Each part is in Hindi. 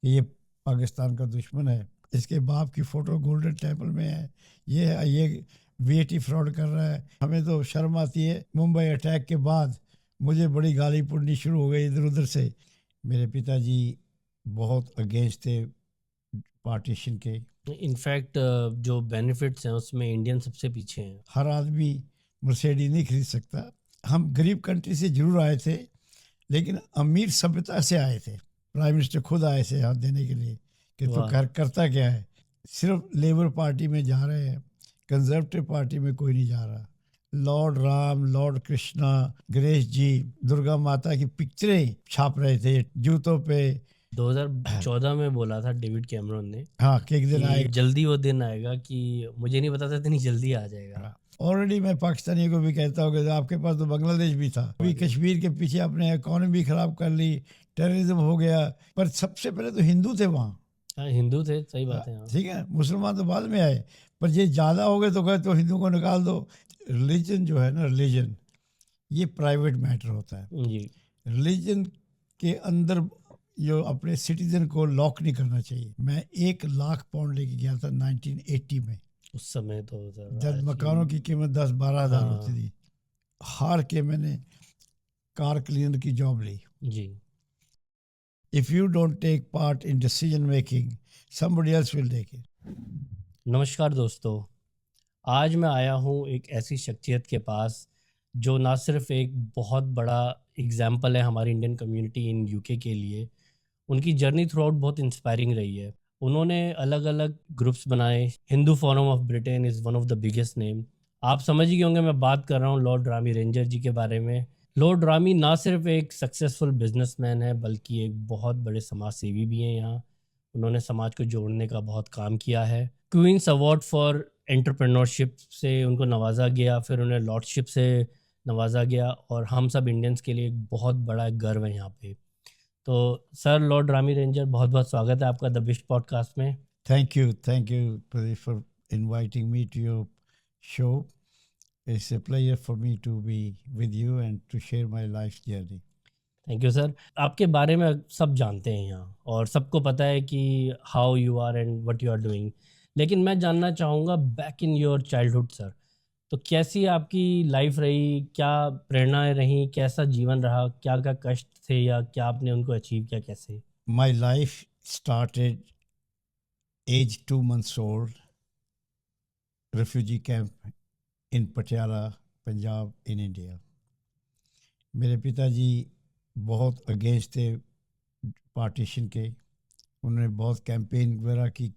कि ये पाकिस्तान का दुश्मन है, इसके बाप की फ़ोटो गोल्डन टेम्पल में है, ये वीएटी फ्रॉड कर रहा है। हमें तो शर्म आती है। मुंबई अटैक के बाद मुझे बड़ी गाली पड़नी शुरू हो गई इधर उधर से। मेरे पिताजी बहुत अगेंस्ट थे पार्टीशन के। इनफैक्ट जो बेनिफिट्स हैं उसमें इंडियन सबसे पीछे हैं। हर आदमी मर्सिडीज नहीं खरीद सकता। हम गरीब कंट्री से जरूर आए थे, लेकिन अमीर सभ्यता से आए थे। प्राइम मिनिस्टर खुद आए थे हाथ देने के लिए कि तो वाह। करता क्या है। सिर्फ लेबर पार्टी में जा रहे हैं, कंजर्वेटिव पार्टी में कोई नहीं जा रहा। लॉर्ड राम, लॉर्ड कृष्णा, गणेश जी, दुर्गा माता की पिक्चरें छाप रहे थे जूतों पे। 2014 में बोला था डेविड कैमरन ने हाँ, कि एक दिन कि आएगा। जल्दी वो दिन आएगा, कि मुझे नहीं पता था इतनी जल्दी आ जाएगा। ऑलरेडी मैं पाकिस्तानियों को भी कहता हूँ कि आपके पास तो बांग्लादेश भी था। अभी कश्मीर के पीछे अपने इकॉनमी खराब कर ली, टेररिज्म हो गया, पर सबसे पहले तो हिंदू थे वहाँ। हाँ, हिंदू थे, सही बात है। हाँ ठीक है, मुसलमान तो बाद में आए, पर ये ज़्यादा हो गए तो कहे तो हिंदू को निकाल दो। रिलीजन जो है ना, रिलीजन ये प्राइवेट मैटर होता है। जी। रिलीजन के अंदर जो अपने सिटीजन को लॉक नहीं करना चाहिए। मैं 1 लाख पाउंड लेके गया था 1980 में। उस समय तो सर जब मकानों की कीमत 10-12 हज़ार होती हाँ थी। हार के मैंने कार क्लीनर की जॉब ली। जी। If you don't take part in decision making, somebody else will take it। नमस्कार दोस्तों, आज मैं आया हूँ एक ऐसी शख्सियत के पास जो ना सिर्फ एक बहुत बड़ा एग्जाम्पल है हमारी इंडियन कम्युनिटी इन यूके के लिए। उनकी जर्नी थ्रू आउट बहुत इंस्पायरिंग रही है। उन्होंने अलग अलग ग्रुप्स बनाए। Hindu forum of Britain is one of the biggest name. आप समझ ही होंगे मैं बात कर रहा हूँ लॉर्ड रामी रेंजर जी के बारे में। लॉर्ड रामी ना सिर्फ एक सक्सेसफुल बिजनेसमैन है बल्कि एक बहुत बड़े समाज सेवी भी हैं। यहाँ उन्होंने समाज को जोड़ने का बहुत काम किया है। क्वींस अवार्ड फॉर एंटरप्रेन्योरशिप से उनको नवाजा गया, फिर उन्हें लॉर्डशिप से नवाजा गया, और हम सब इंडियंस के लिए एक बहुत बड़ा गर्व है यहाँ पे। तो सर लॉर्ड रामी रेंजर, बहुत बहुत स्वागत है आपका द बिस्ट पॉडकास्ट में। Thank you, Pradeep, for inviting me to your show. It's a pleasure for me to be with you and to share my life's journey. Thank you sir. आपके बारे में सब जानते हैं यहाँ और सबको पता है कि how you are and what you are doing, लेकिन मैं जानना चाहूँगा back in your childhood sir. तो कैसी आपकी लाइफ रही, क्या प्रेरणाएं रहीं, कैसा जीवन रहा, क्या क्या कष्ट थे या क्या आपने उनको अचीव किया, कैसे? My life started age 2 months old, refugee camp in Patiala, Punjab in India. मेरे पिताजी बहुत अगेंस्ट थे पार्टीशन के। उन्होंने बहुत कैंपेन वगैरह की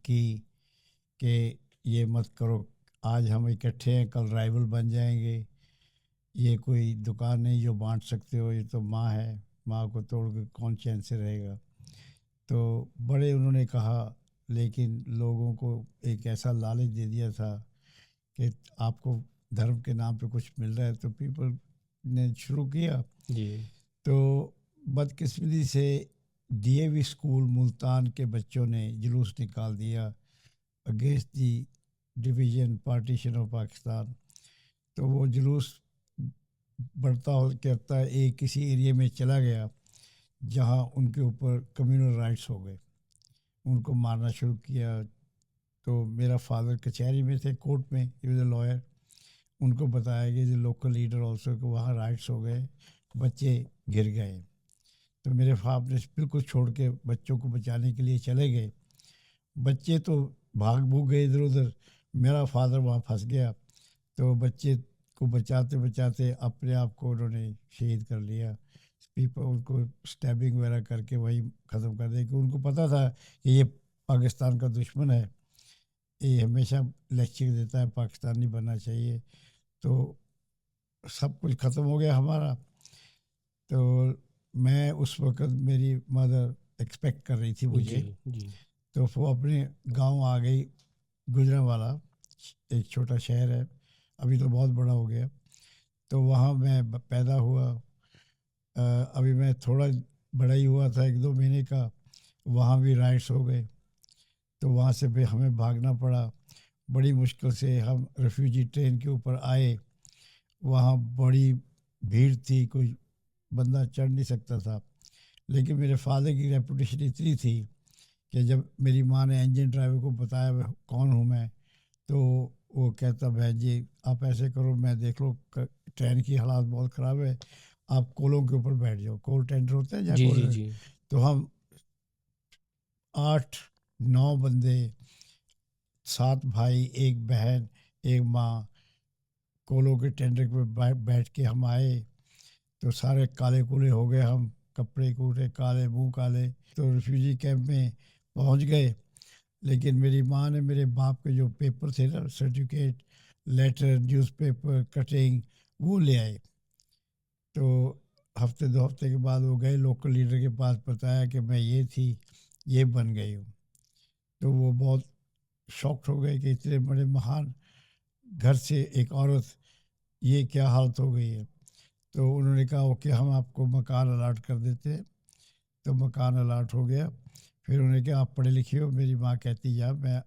कि ये मत करो, आज हम इकट्ठे हैं कल राइवल बन जाएंगे, ये कोई दुकान नहीं जो बांट सकते हो, ये तो माँ है, माँ को तोड़ के कौन चैन से रहेगा। तो बड़े उन्होंने कहा, लेकिन लोगों को एक ऐसा लालच दे दिया था कि आपको धर्म के नाम पे कुछ मिल रहा है, तो पीपल ने शुरू किया। जी। तो बदकिस्मती से डीएवी स्कूल मुल्तान के बच्चों ने जुलूस निकाल दिया against the division partition of Pakistan. तो वो जुलूस बढ़ता हो करता एक किसी एरिया में चला गया जहाँ उनके ऊपर कम्युनल राइट्स हो गए, उनको मारना शुरू किया। तो मेरा फादर कचहरी में थे, कोर्ट में, ही वाज अ लॉयर। उनको बताया कि जो लोकल लीडर ऑल्सो को वहाँ राइट्स हो गए, बच्चे गिर गए। तो मेरे फादर ने बिल्कुल छोड़ के बच्चों को बचाने के लिए चले गए। बच्चे तो भाग भूग गए इधर उधर, मेरा फादर वहाँ फंस गया। तो बच्चे को बचाते बचाते अपने आप को उन्होंने शहीद कर लिया। पीपल उनको स्टैबिंग वगैरह करके वही ख़त्म कर दिया, कि उनको पता था कि ये पाकिस्तान का दुश्मन है, ये हमेशा लेक्चर देता है पाकिस्तान नहीं बनना चाहिए। तो सब कुछ ख़त्म हो गया हमारा। तो मैं उस वक़्त, मेरी मदर एक्सपेक्ट कर रही थी मुझे। जी। जी। तो वो अपने गांव आ गई, गुजरांवाला एक छोटा शहर है, अभी तो बहुत बड़ा हो गया। तो वहाँ मैं पैदा हुआ। अभी मैं थोड़ा बड़ा ही हुआ था, 1-2 महीने का। वहाँ भी राइट्स हो गए, तो वहाँ से भी हमें भागना पड़ा। बड़ी मुश्किल से हम रेफ्यूजी ट्रेन के ऊपर आए। वहाँ बड़ी भीड़ थी, कोई बंदा चढ़ नहीं सकता था। लेकिन मेरे फादर की रेपुटेशन इतनी थी कि जब मेरी माँ ने इंजन ड्राइवर को बताया कौन हूँ मैं, तो वो कहता बहन जी आप ऐसे करो, मैं देख लो ट्रेन की हालात बहुत ख़राब है, आप कोलों के ऊपर बैठ जाओ, कोल टेंडर होते हैं या जी, जी, कोल। जी। तो हम 8-9 बंदे, 7 भाई, एक बहन, एक माँ, कोलों के टेंडर पे बैठ के हम आए। तो सारे काले कूले हो गए हम, कपड़े कूले काले, मुंह काले। तो रिफ्यूजी कैंप में पहुंच गए। लेकिन मेरी माँ ने मेरे बाप के जो पेपर थे ना, सर्टिफिकेट, लेटर, न्यूज़पेपर कटिंग, वो ले आए। तो हफ्ते 2 हफ्ते के बाद वो गए लोकल लीडर के पास, बताया कि मैं ये थी, ये बन गई हूँ। तो वो बहुत शॉक्ड हो गए कि इतने बड़े महान घर से एक औरत, ये क्या हालत हो गई है। तो उन्होंने कहा ओके हम आपको मकान अलाट कर देते हैं। तो मकान अलाट हो गया। फिर उन्होंने कहा आप पढ़े लिखे हो, मेरी माँ कहती या मैं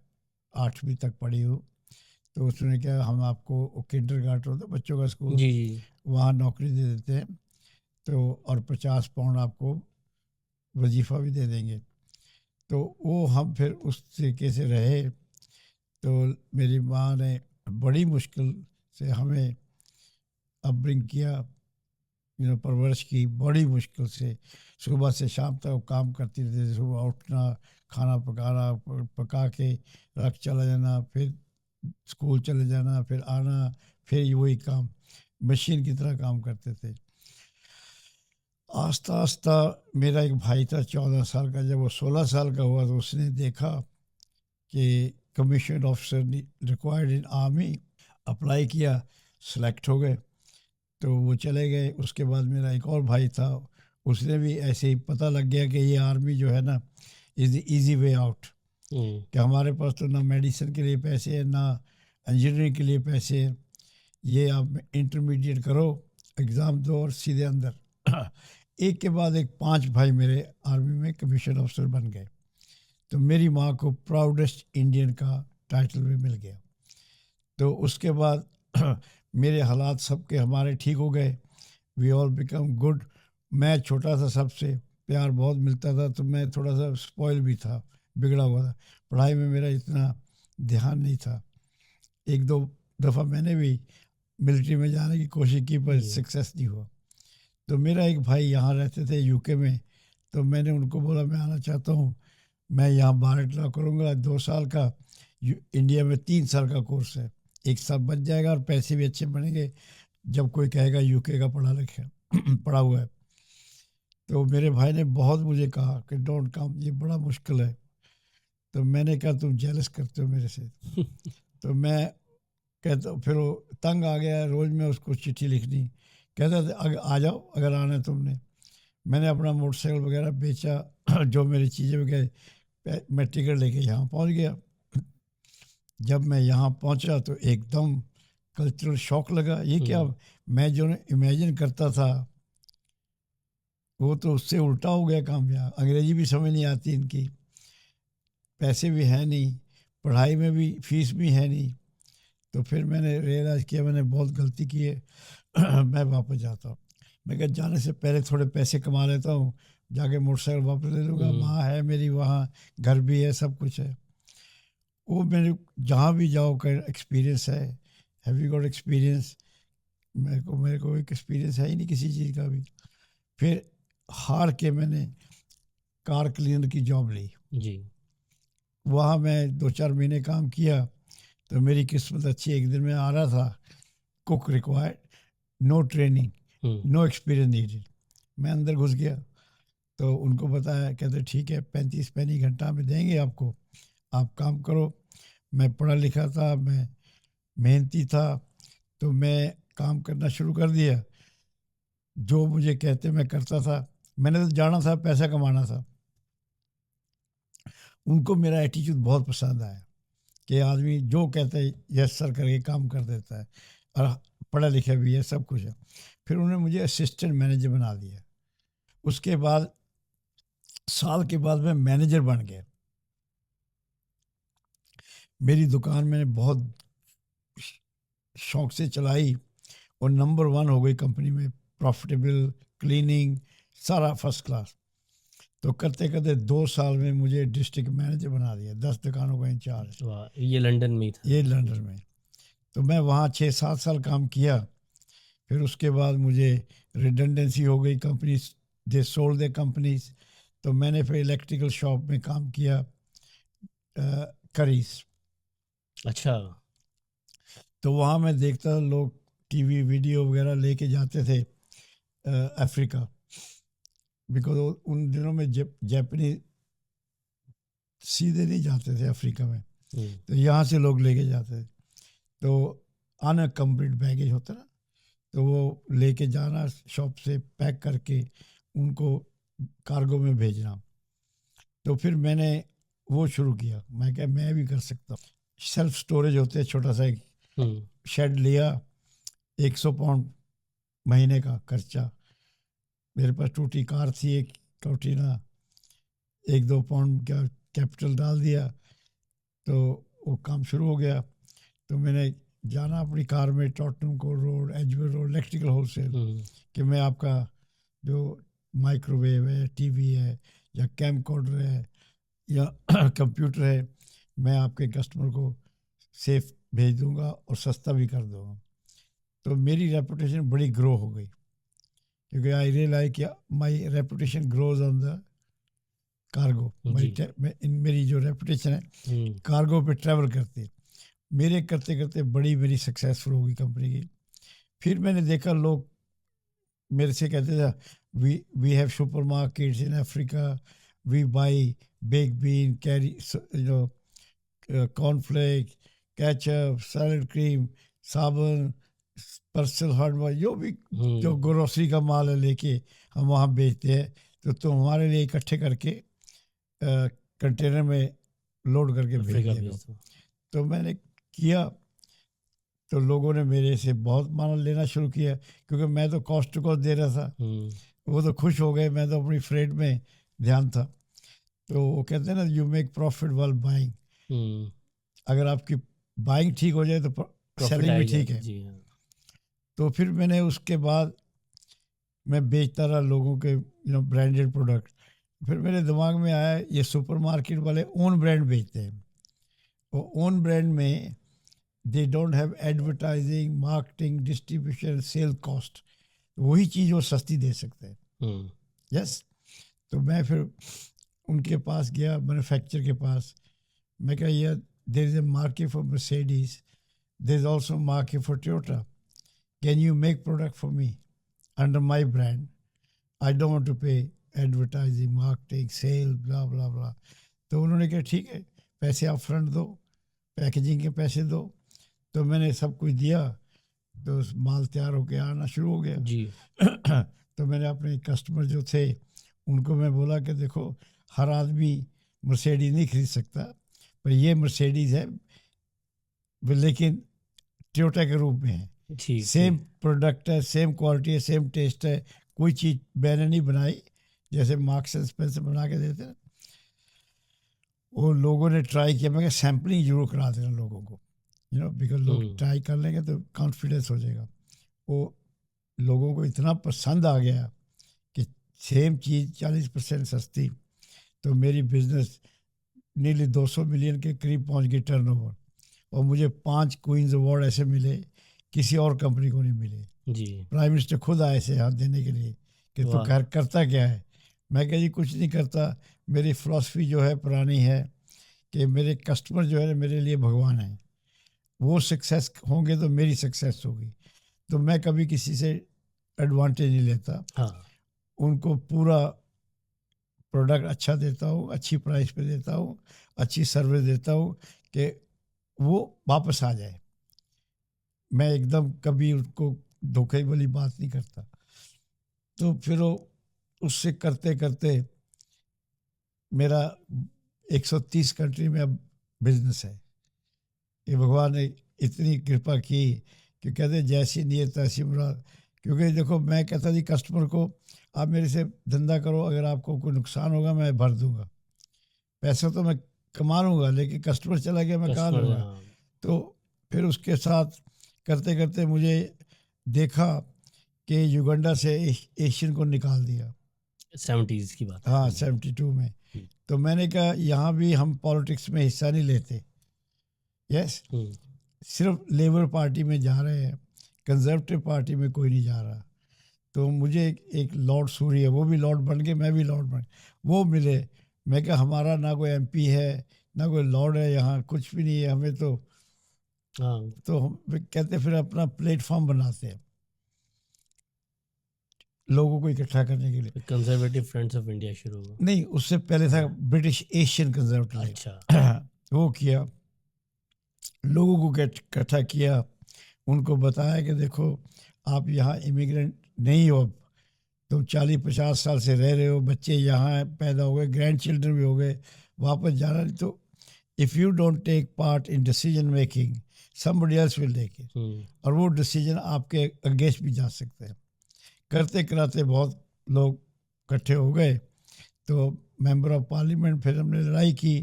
8वीं तक पढ़ी हूँ। तो उसने कहा हम आपको किंडरगार्टन होता है बच्चों का स्कूल, जी, जी। वहाँ नौकरी दे देते हैं। तो और 50 पाउंड आपको वजीफ़ा भी दे देंगे। तो वो हम फिर उस तरीके से रहे। तो मेरी माँ ने बड़ी मुश्किल से हमें अपब्रिंग किया, परवरिश की बड़ी मुश्किल से। सुबह से शाम तक वो काम करती रहती थी। सुबह उठना, खाना पकाना, पका के रख चला जाना, फिर स्कूल चले जाना, फिर आना, फिर वही काम, मशीन की तरह काम करते थे। आस्ता आस्ता मेरा एक भाई था 14 साल का, जब वो 16 साल का हुआ तो उसने देखा कि commission officer required in army, apply किया, सेलेक्ट हो गए। तो वो चले गए। उसके बाद मेरा एक और भाई था, उसने भी ऐसे ही पता लग गया कि ये आर्मी जो है ना is the easy way out, हुँ। कि हमारे पास तो ना मेडिसिन के लिए पैसे हैं, ना इंजीनियरिंग के लिए पैसे हैं, ये आप इंटरमीडिएट करो, एग्ज़ाम दो और सीधे अंदर। एक के बाद एक 5 भाई मेरे आर्मी में कमीशन ऑफिसर बन गए। तो मेरी माँ को प्राउडेस्ट इंडियन का टाइटल भी मिल गया। तो उसके बाद मेरे हालात सबके हमारे ठीक हो गए। We all become good. मैं छोटा था सबसे, प्यार बहुत मिलता था, तो मैं थोड़ा सा स्पॉइल भी था, बिगड़ा हुआ था। पढ़ाई में मेरा इतना ध्यान नहीं था। एक दो दफ़ा मैंने भी मिलिट्री में जाने की कोशिश की पर जी। सक्सेस नहीं हुआ। तो मेरा एक भाई यहाँ रहते थे यूके में। तो मैंने उनको बोला मैं आना चाहता हूँ, मैं यहाँ बार ड्रा करूँगा 2 साल का। इंडिया में 3 साल का कोर्स है, 1 साल बच जाएगा और पैसे भी अच्छे बनेंगे जब कोई कहेगा यूके का पढ़ा लिखा पढ़ा हुआ है। तो मेरे भाई ने बहुत मुझे कहा कि डोंट कम, ये बड़ा मुश्किल है। तो मैंने कहा तुम जेलस करते हो मेरे से। तो मैं कहता, फिर वो तंग आ गया, रोज़ मैं उसको चिट्ठी लिखनी। कहता था अगर आ जाओ, अगर आना है तुमने। मैंने अपना मोटरसाइकिल वगैरह बेचा, जो मेरी चीज़ें वगैरह, मैं टिकट लेके यहाँ पहुँच गया। जब मैं यहाँ पहुँचा तो एकदम कल्चरल शॉक लगा। ये क्या, हुँ। मैं जो इमेजिन करता था वो तो उससे उल्टा हो गया काम। यहाँ अंग्रेजी भी समझ नहीं आती इनकी, पैसे भी हैं नहीं, पढ़ाई में भी फीस भी है नहीं। तो फिर मैंने रियलाइज़ किया मैंने बहुत गलती की है। मैं वापस जाता हूँ। मैं कहा जाने से पहले थोड़े पैसे कमा लेता हूँ, जाके मोटरसाइकिल वापस ले लूँगा, हुँ। माँ है मेरी वहाँ, घर भी है, सब कुछ है। वो मेरे जहाँ भी जाओ कर एक्सपीरियंस है। Have you got experience? मेरे को एक एक्सपीरियंस है ही नहीं किसी चीज़ का भी। फिर हार के मैंने कार क्लीनर की जॉब ली। जी। वहाँ मैं 2-4 महीने काम किया। तो मेरी किस्मत अच्छी, एक दिन मैं आ रहा था, कुक रिक्वायर्ड, नो ट्रेनिंग, हुँ। No experience needed. मैं अंदर घुस गया। तो उनको बताया, कहते ठीक है 35 पैनी घंटा में देंगे आपको, आप काम करो। मैं पढ़ा लिखा था, मैं मेहनती था। तो मैं काम करना शुरू कर दिया। जो मुझे कहते मैं करता था। मैंने तो जाना था पैसा कमाना था। उनको मेरा एटीट्यूड बहुत पसंद आया कि आदमी जो कहता है यस सर करके काम कर देता है, और पढ़ा लिखा भी है, सब कुछ है। फिर उन्होंने मुझे असिस्टेंट मैनेजर बना दिया। उसके बाद साल के बाद मैं मैनेजर बन गया। मेरी दुकान मैंने बहुत शौक से चलाई और नंबर 1 हो गई कंपनी में, प्रॉफिटेबल, क्लीनिंग, सारा फर्स्ट क्लास। तो करते करते 2 साल में मुझे डिस्ट्रिक्ट मैनेजर बना दिया, 10 दुकानों का इंचार्ज। वाह, ये लंदन में ही था? ये लंदन में। तो मैं वहाँ 6-7 साल काम किया। फिर उसके बाद मुझे रिडंडेंसी हो गई, company they sold the companies. तो मैंने फिर इलेक्ट्रिकल शॉप में काम किया, करीस। अच्छा। तो वहाँ मैं देखता था लोग टीवी वीडियो वगैरह लेके जाते थे अफ्रीका, बिकॉज उन दिनों में जापानीज सीधे नहीं जाते थे अफ्रीका में, हम्म, तो यहाँ से लोग लेके जाते थे। तो अनकम्प्लीट बैगेज होता ना, तो वो लेके जाना शॉप से पैक करके उनको कार्गो में भेजना। तो फिर मैंने वो शुरू किया, मैं क्या मैं भी कर सकता हूँ। सेल्फ स्टोरेज होते हैं, छोटा सा एक हम्म, शेड लिया, 100 पाउंड महीने का खर्चा। मेरे पास टूटी कार थी एक, टोटीना, 1-2 पाउंड का कैपिटल डाल दिया, तो वो काम शुरू हो गया। तो मैंने जाना अपनी कार में टॉटनम कोर्ट रोड, एजवेल रोड, इलेक्ट्रिकल होलसेल, हम्म, कि मैं आपका जो माइक्रोवेव है, टीवी है, या कैमकॉर्डर है, या कंप्यूटर है, मैं आपके कस्टमर को सेफ भेज दूंगा और सस्ता भी कर दूंगा। तो मेरी रेपुटेशन बड़ी ग्रो हो गई, क्योंकि आई रियलाइज कि my reputation grows on the cargo. जी, मेरी जो रेपुटेशन है हम्म, कार्गो पे ट्रैवल करती है, मेरे करते करते बड़ी मेरी सक्सेसफुल होगी कंपनी की। फिर मैंने देखा लोग मेरे से कहते थे, we have supermarkets in Africa, we buy bake bean, curry, cornflakes, ketchup, salad cream, साबुन, पर्सल हार्डवेयर, जो भी जो हम्म, ग्रोसरी का माल है लेके हम वहाँ बेचते हैं, तो तुम हमारे लिए इकट्ठे करके कंटेनर में लोड करके भेज अफ्रीका दिया करो। भेज दो। तो मैंने किया, तो लोगों ने मेरे से बहुत माल लेना शुरू किया, क्योंकि मैं तो कॉस्ट टू कॉस्ट दे रहा था। हम्म, वो तो खुश हो गए, मैं तो अपनी फ्रेट में ध्यान था। तो वो कहते हैं ना, यू मेक प्रॉफिट वाल बाइंग। हम्म, अगर आपकी बाइंग ठीक हो जाए तो प्रॉफिट सेलिंग भी आएगा, ठीक है। जी हाँ। तो फिर मैंने उसके बाद मैं बेचता रहा लोगों के ब्रांडेड प्रोडक्ट। फिर मेरे दिमाग में आया, ये सुपरमार्केट वाले ओन ब्रांड बेचते हैं, और ओन ब्रांड में दे don't have advertising, marketing, distribution, cell cost. वही चीज़ वो सस्ती दे सकते हैं। हम्म, यस। तो मैं फिर उनके पास गया, मैन्युफैक्चर के पास। मैं कहा, यार, there is a market for Mercedes, there is also market for Toyota, can you make product for me under my brand? I don't want to pay advertising, marketing, sale, blah blah blah. तो उन्होंने कहा, ठीक है, पैसे आप फ्रंट दो, पैकेजिंग के पैसे दो। तो मैंने सब कुछ दिया, तो माल तैयार होके आना शुरू हो जी, गया। तो मैंने अपने कस्टमर जो थे उनको मैं बोला कि देखो, हर आदमी मर्सिडीज नहीं खरीद सकता, पर ये मर्सिडीज है, लेकिन टोयोटा के रूप में है। ठीक, सेम ठीक, प्रोडक्ट है, सेम क्वालिटी है, सेम टेस्ट है, कोई चीज़ मैंने नहीं बनाई, जैसे मार्क्स एंड स्पेंसर बना के देते हैं। वो लोगों ने ट्राई किया, मैं सैम्पलिंग जरूर करा देना लोगों को, बिकॉज लोग हम्म, ट्राई कर लेंगे तो कॉन्फिडेंस हो जाएगा। वो लोगों को इतना पसंद आ गया कि सेम चीज़ 40% सस्ती। तो मेरी बिजनेस नीली 200 मिलियन के करीब पहुंच गई टर्नओवर, और मुझे 5 क्वींस अवार्ड ऐसे मिले, किसी और कंपनी को नहीं मिले। जी, प्राइम मिनिस्टर खुद आए थे हाथ देने के लिए कि तू वाह, करता क्या है। मैं कहा, जी कुछ नहीं करता, मेरी फ़िलासफ़ी जो है पुरानी है कि मेरे कस्टमर जो है मेरे लिए भगवान है, वो सक्सेस होंगे तो मेरी सक्सेस होगी। तो मैं कभी किसी से एडवांटेज नहीं लेता, हाँ, उनको पूरा प्रोडक्ट अच्छा देता हूँ, अच्छी प्राइस पे देता हूँ, अच्छी सर्विस देता हूँ, कि वो वापस आ जाए। मैं एकदम कभी उसको धोखे वाली बात नहीं करता। तो फिर वो उससे करते करते मेरा 130 कंट्री में अब बिजनेस है। ये भगवान ने इतनी कृपा की कि कहते जैसी नीयत तैसी मुराद। क्योंकि देखो, मैं कहता जी कस्टमर को, आप मेरे से धंधा करो, अगर आपको कोई नुकसान होगा मैं भर दूंगा, पैसा तो मैं कमा लूँगा, लेकिन कस्टमर चला गया मैं कहाँ कस्टमर, लूँगा। हाँ, तो फिर उसके साथ करते करते मुझे देखा कि युगांडा से एशियन को निकाल दिया। 70s की बात है। हाँ 72 में। हम्म, तो मैंने कहा यहाँ भी हम पॉलिटिक्स में हिस्सा नहीं लेते। यस, हम्म, सिर्फ लेबर पार्टी में जा रहे हैं, कंजर्वेटिव पार्टी में कोई नहीं जा रहा। तो मुझे एक लॉर्ड सूरी है, वो भी लॉर्ड बन गए, मैं भी लॉर्ड बन, वो मिले। मैं कहा हमारा ना कोई एमपी है ना कोई लॉर्ड है, यहाँ कुछ भी नहीं है, हमें हाँ, तो हम कहते फिर अपना प्लेटफॉर्म बनाते हैं लोगों को इकट्ठा करने के लिए। कंजर्वेटिव फ्रेंड्स ऑफ इंडिया शुरू हुआ। नहीं, उससे पहले था ब्रिटिश एशियन कंजर्वेटिव लीग। अच्छा। वो किया, लोगों को इकट्ठा किया, उनको बताया कि देखो आप यहाँ इमिग्रेंट नहीं हो, अब तुम 40-50 साल से रह रहे हो, बच्चे यहाँ पैदा हो गए, ग्रैंड चिल्ड्रन भी हो गए, वापस जाना नहीं। तो if you don't take part in decision making somebody else will take it, और वो डिसीजन आपके अगेंस्ट भी जा सकते हैं। करते कराते बहुत लोग इकट्ठे हो गए। तो मेंबर ऑफ पार्लियामेंट, फिर हमने लड़ाई की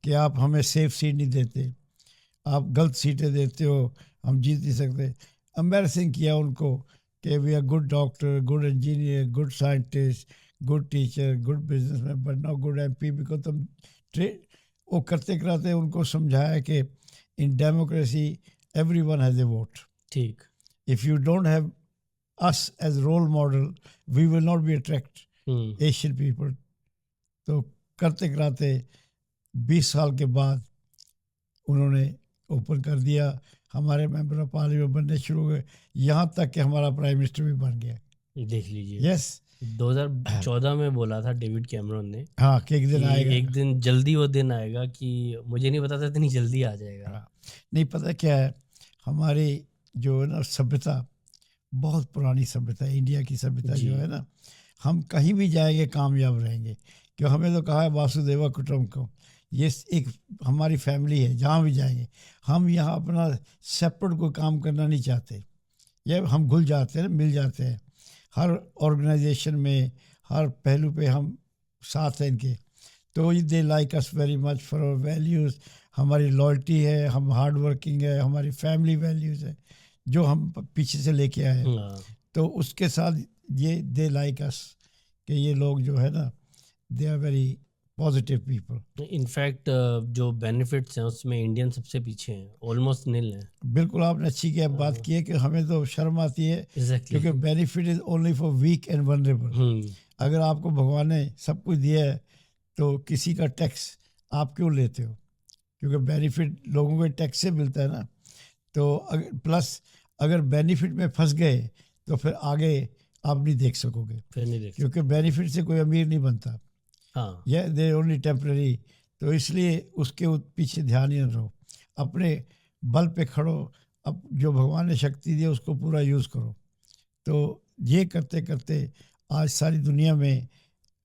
कि आप हमें सेफ सीट नहीं देते, आप गलत सीटें देते हो, हम जीत नहीं सकते। एम्बेरसिंग किया उनको कि we are good doctor, good engineer, good scientist, good teacher, good businessman, but not good MP, because तुम वो करते कराते उनको समझाया कि in democracy everyone has a vote. ठीक। If you don't have us as role model, we will not be attract Asian people. तो करते कराते 20 साल के बाद उन्होंने ओपन कर दिया, हमारे मेंबर ऑफ पार्लियामेंट बनने शुरू हो गए, यहाँ तक कि हमारा प्राइम मिनिस्टर भी बन गया। देख लीजिए। यस, 2014 में बोला था डेविड कैमरन ने हाँ कि एक दिन कि आएगा, एक दिन जल्दी वो दिन आएगा, कि मुझे नहीं पता था इतनी जल्दी आ जाएगा। हाँ, नहीं पता क्या है, हमारी जो है ना सभ्यता बहुत पुरानी सभ्यता है, इंडिया की सभ्यता जी। जो है ना, हम कहीं भी जाएंगे कामयाब रहेंगे, क्यों हमें तो कहा है वासुदेवा कुटुंबकम, ये एक हमारी फैमिली है, जहाँ भी जाएंगे। हम यहाँ अपना सेपरेट कोई काम करना नहीं चाहते, ये हम घुल जाते हैं, मिल जाते हैं हर ऑर्गेनाइजेशन में, हर पहलू पे हम साथ हैं इनके। तो they like us very much for our values, हमारी लॉयल्टी है, हम हार्ड वर्किंग है, हमारी फैमिली वैल्यूज़ है जो हम पीछे से लेके आए हैं। हाँ, तो उसके साथ ये दे लाइक अस कि ये लोग जो है ना they are very positive people. In fact जो बेनिफिट्स हैं उसमें इंडियन सबसे पीछे हैं, ऑलमोस्ट नील है। बिल्कुल आपने अच्छी की बात की है कि हमें तो शर्म आती है, एग्जैक्टली। क्योंकि benefit is only for weak and vulnerable. अगर आपको भगवान ने सब कुछ दिया है तो किसी का टैक्स आप क्यों लेते हो, क्योंकि बेनिफिट लोगों को टैक्स से मिलता है ना। तो प्लस अगर बेनिफिट में फंस गए तो फिर आगे आप नहीं देख सकोगे, फिर नहीं देख क्योंकि बेनिफिट से कोई अमीर नहीं बनता, हाँ, ये दे ओनली टेम्पररी। तो इसलिए उसके पीछे ध्यान ही न रहो, अपने बल पे खड़ो, अब जो भगवान ने शक्ति दी है उसको पूरा यूज़ करो। तो ये करते करते आज सारी दुनिया में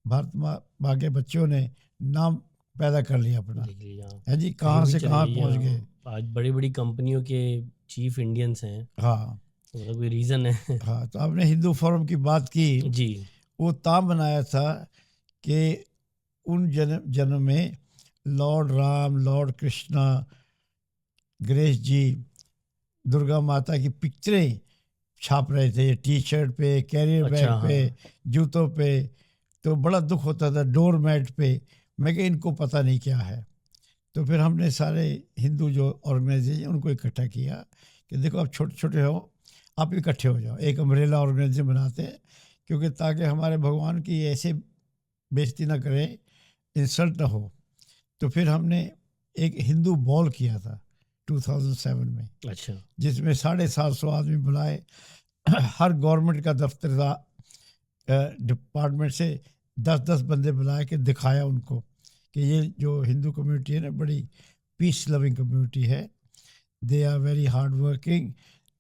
भारत माँ के बच्चों ने नाम पैदा कर लिया अपना, देख लीजिए। हाँ, है जी, कहीं कहाँ भी से चले कहाँ जाइए, पहुँच गए। हाँ, आज बड़ी बड़ी कंपनियों के चीफ इंडियंस हैं, हाँ मतलब कोई रीज़न है। हाँ, तो आपने हिंदू फोरम की बात की, जी। वो ताम बनाया था कि उन जन्म में लॉर्ड राम, लॉर्ड कृष्णा, गणेश जी, दुर्गा माता की पिक्चरें छाप रहे थे टी शर्ट पे, कैरियर बैग अच्छा, पे, हाँ, जूतों पे। तो बड़ा दुख होता था, डोर मैट पे। मैं कि इनको पता नहीं क्या है। तो फिर हमने सारे हिंदू जो ऑर्गेनाइजेशन उनको इकट्ठा किया कि देखो आप छोटे छोटे हो, आप इकट्ठे हो जाओ, एक अम्ब्रेला ऑर्गेनाइजेशन बनाते हैं, क्योंकि ताकि हमारे भगवान की ऐसे बेइज्जती ना करें, इंसल्ट ना हो। तो फिर हमने एक हिंदू बॉल किया था 2007 में, अच्छा, जिसमें 750 आदमी बुलाए, हर गवर्नमेंट का दफ्तर था, डिपार्टमेंट से 10-10 बंदे बुलाए के दिखाया उनको कि ये जो हिंदू कम्युनिटी है ना बड़ी पीस लविंग कम्युनिटी है, they are very hard working,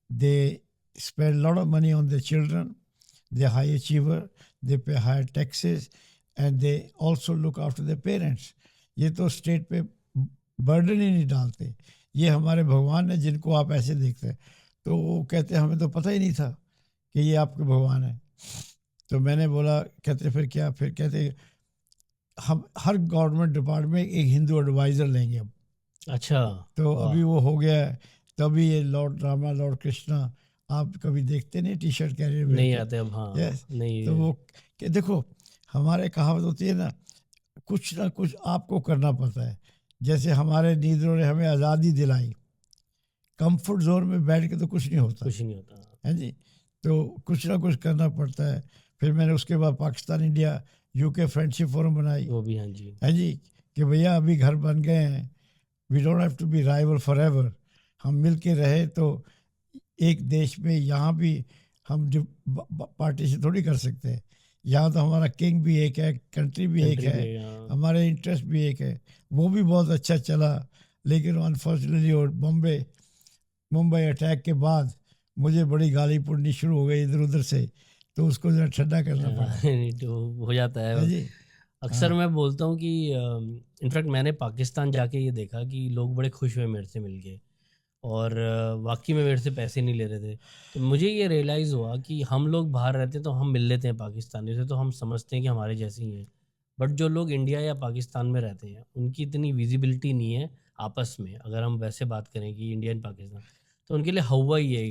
they spend lot of money on their children, they high achiever, they pay higher taxes and they also look after their parents. ये तो स्टेट पे बर्डन ही नहीं डालते, ये हमारे भगवान है जिनको आप ऐसे देखते हैं। तो वो कहते हमें तो पता ही नहीं था कि ये आपके भगवान है। तो मैंने बोला, कहते फिर क्या, फिर कहते हम हर गवर्नमेंट डिपार्टमेंट में एक हिंदू एडवाइज़र लेंगे अब। अच्छा, तो वाह, अभी वो हो गया है। तभी ये लॉर्ड रामा, लॉर्ड कृष्णा आप कभी देखते नहीं टी शर्ट कैरियर में नहीं आते अब, हाँ, यस। तो नहीं। वो कि देखो हमारे कहावत होती है ना कुछ आपको करना पड़ता है। जैसे हमारे लीडरों ने हमें आज़ादी दिलाई, कंफर्ट जोन में बैठ के तो कुछ नहीं होता कुछ नहीं होता। है जी। तो कुछ ना कुछ करना पड़ता है। फिर मैंने उसके बाद Pakistan India UK friendship forum बनाई वो भी हाँ जी। है जी, कि भैया अभी घर बन गए हैं, we don't have to be rival forever. हम मिल के रहे तो एक देश में यहाँ भी हम पार्टीशन थोड़ी कर सकते हैं। यहाँ तो हमारा किंग भी एक है, कंट्री भी एक कंट्री है, भी हाँ। हमारे इंटरेस्ट भी एक है। वो भी बहुत अच्छा चला, लेकिन अनफॉर्चुनेटली और मुंबई अटैक के बाद मुझे बड़ी गाली पड़नी शुरू हो गई इधर उधर से, तो उसको ज़रा ठंडा करना पड़ा तो हो जाता है है। जी। अक्सर हाँ मैं बोलता हूँ कि इनफैक्ट मैंने पाकिस्तान जाके ये देखा कि लोग बड़े खुश हुए मेरे से मिलके, और वाकई में मेरे से पैसे नहीं ले रहे थे। तो मुझे ये रियलाइज़ हुआ कि हम लोग बाहर रहते हैं तो हम मिल लेते हैं पाकिस्तानी से, तो हम समझते हैं कि हमारे जैसे ही हैं। बट जो लोग इंडिया या पाकिस्तान में रहते हैं उनकी इतनी विजिबिलिटी नहीं है आपस में, अगर हम वैसे बात करें कि इंडिया एंड पाकिस्तान, तो उनके लिए हवा ही है।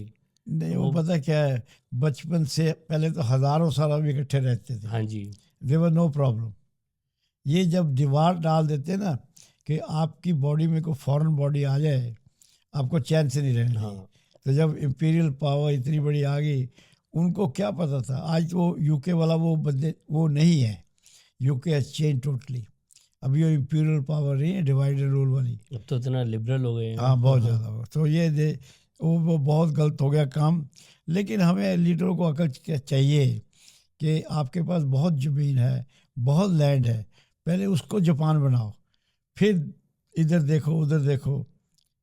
नहीं, तो वो वो पता क्या है, बचपन से पहले तो हज़ारों साल हम इकट्ठे रहते थे, हाँ जी। देवर नो प्रॉब्लम। ये जब दीवार डाल देते ना कि आपकी बॉडी में कोई फॉरेन बॉडी आ जाए, आपको चैन से नहीं रहने देगी। हाँ तो जब इम्पीरियल पावर इतनी बड़ी आ गई, उनको क्या पता था। आज तो यूके वाला वो बंदे वो नहीं है, यूके हैज चेंज टोटली। अभी वो इम्पीरियल पावर नहीं है, डिवाइड एंड रूल वाली। अब तो इतना लिबरल हो गए हैं। हाँ बहुत ज़्यादा हो, तो ये दे वो बहुत गलत हो गया काम। लेकिन हमें लीडरों को अकल चाहिए कि आपके पास बहुत ज़मीन है, बहुत लैंड है, पहले उसको जापान बनाओ, फिर इधर देखो उधर देखो।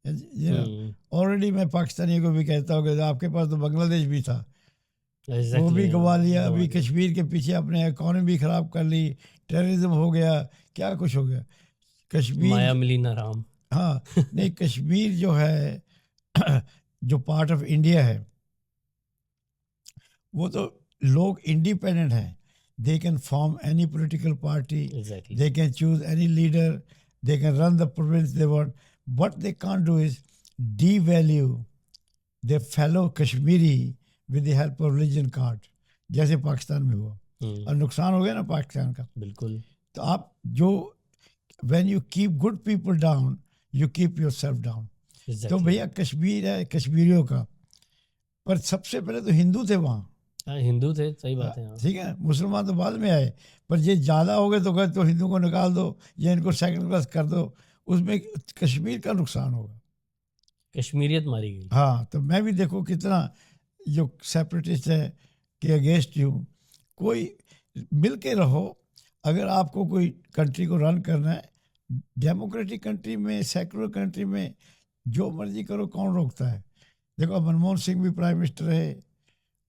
ये ना, हम्म ऑलरेडी मैं पाकिस्तानियों को भी कहता हूँ कि आपके पास तो बांग्लादेश भी था, वो एग्जैक्टली भी गवा लिया। गंवा अभी दिया। कश्मीर के पीछे अपने इकॉनमी ख़राब कर ली, टेररिज्म हो गया, क्या कुछ हो गया। माया कश्मीर, मिली ना राम। हाँ नहीं, कश्मीर जो है जो पार्ट ऑफ इंडिया है, वो तो लोग इंडिपेंडेंट हैं। They can form any political party, exactly they can choose any leader, they can run the province they want. What they can't do is devalue they fellow Kashmiri with the help of religion card, जैसे पाकिस्तान में हुआ। और नुकसान हो गया ना पाकिस्तान का। बिल्कुल। तो आप जो when you keep good people down, you keep your self down. तो एग्जैक्टली भैया कश्मीर है कश्मीरियों का, पर सबसे पहले तो हिंदू थे वहाँ। हाँ हिंदू थे, सही बात है हाँ। ठीक है, मुसलमान तो बाद में आए, पर ये ज़्यादा हो गए तो कहते तो हिंदू को निकाल दो या इनको सेकंड क्लास कर दो, उसमें कश्मीर का नुकसान होगा। कश्मीरियत मारी गई। हाँ, तो मैं भी देखो कितना जो सेपरेटिस्ट है कि अगेंस्ट हूँ। कोई मिल के रहो। अगर आपको कोई कंट्री को रन करना है, डेमोक्रेटिक कंट्री में, सेकुलर कंट्री में, जो मर्जी करो, कौन रोकता है। देखो मनमोहन सिंह भी प्राइम मिनिस्टर रहे,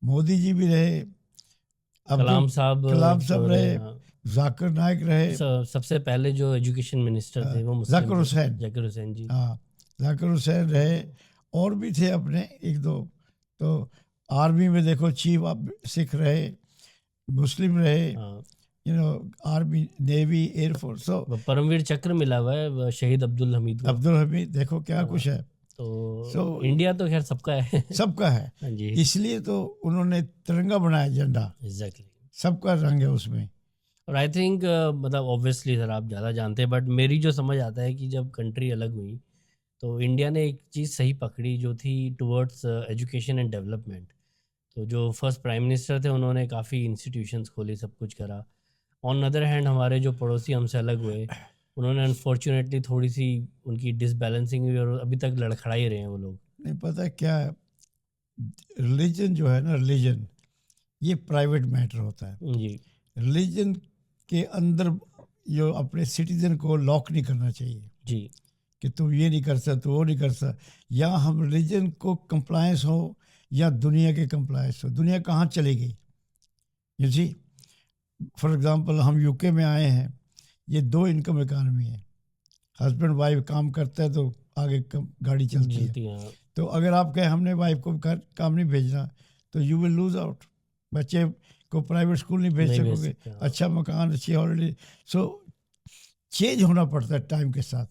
मोदी जी भी रहे, अब्दुल कलाम साहब कलाम जो साहब रहे रहे, हाँ। जाकिर नाइक रहे, सबसे पहले जो एजुकेशन मिनिस्टर थे वो मुस्लिम जाकिर थे, हुसैन, जाकिर हुसैन जी। हाँ जाकिर हुसैन रहे, और भी थे अपने एक दो। तो आर्मी में देखो चीफ आप सिख रहे, मुस्लिम रहे, हाँ you know, army, navy, air force. तो वो परमवीर चक्र मिला हुआ है वो शहीद अब्दुल हमीद को। अब्दुल हमीद देखो क्या हाँ, कुछ है। तो सो इंडिया तो खैर सबका है। सबका है, हाँ जी इसलिए तो उन्होंने तिरंगा बनाया, झंडा एग्जैक्टली। सबका रंग है उसमें। और आई थिंक मतलब ऑब्वियसली सर आप ज़्यादा जानते हैं, बट मेरी जो समझ आता है कि जब कंट्री अलग हुई तो इंडिया ने एक चीज़ सही पकड़ी जो थी टुवर्ड्स एजुकेशन एंड डेवलपमेंट। तो जो फर्स्ट प्राइम मिनिस्टर थे उन्होंने काफ़ी इंस्टीट्यूशंस खोली, सब कुछ करा। ऑन अदर हैंड हमारे जो पड़ोसी हमसे अलग हुए उन्होंने अनफॉर्चुनेटली थोड़ी सी उनकी डिसबैलेंसिंग हुई और अभी तक लड़खड़ा ही रहे हैं वो लोग। नहीं पता क्या है, रिलीजन जो है ना, रिलीजन ये प्राइवेट मैटर होता है। जी रिलीजन के अंदर जो अपने सिटीजन को लॉक नहीं करना चाहिए जी कि तुम ये नहीं कर सकते, वो नहीं कर सकते। या हम रिलीजन को कंप्लायंस हो या दुनिया के कंप्लायंस हो, दुनिया कहाँ चली गई। यू सी, फॉर एग्जांपल हम यूके में आए हैं, ये दो इनकम इकानमी है, हस्बैंड वाइफ काम करता है तो आगे गाड़ी चलती है। चलती हैं। तो अगर आप कहें हमने वाइफ को काम नहीं भेजना, तो यू विल लूज आउट। बच्चे को प्राइवेट स्कूल नहीं भेज नहीं भेज सकोगे, सकते हाँ। अच्छा मकान, अच्छी हॉलीडे। सो चेंज होना पड़ता है टाइम के साथ।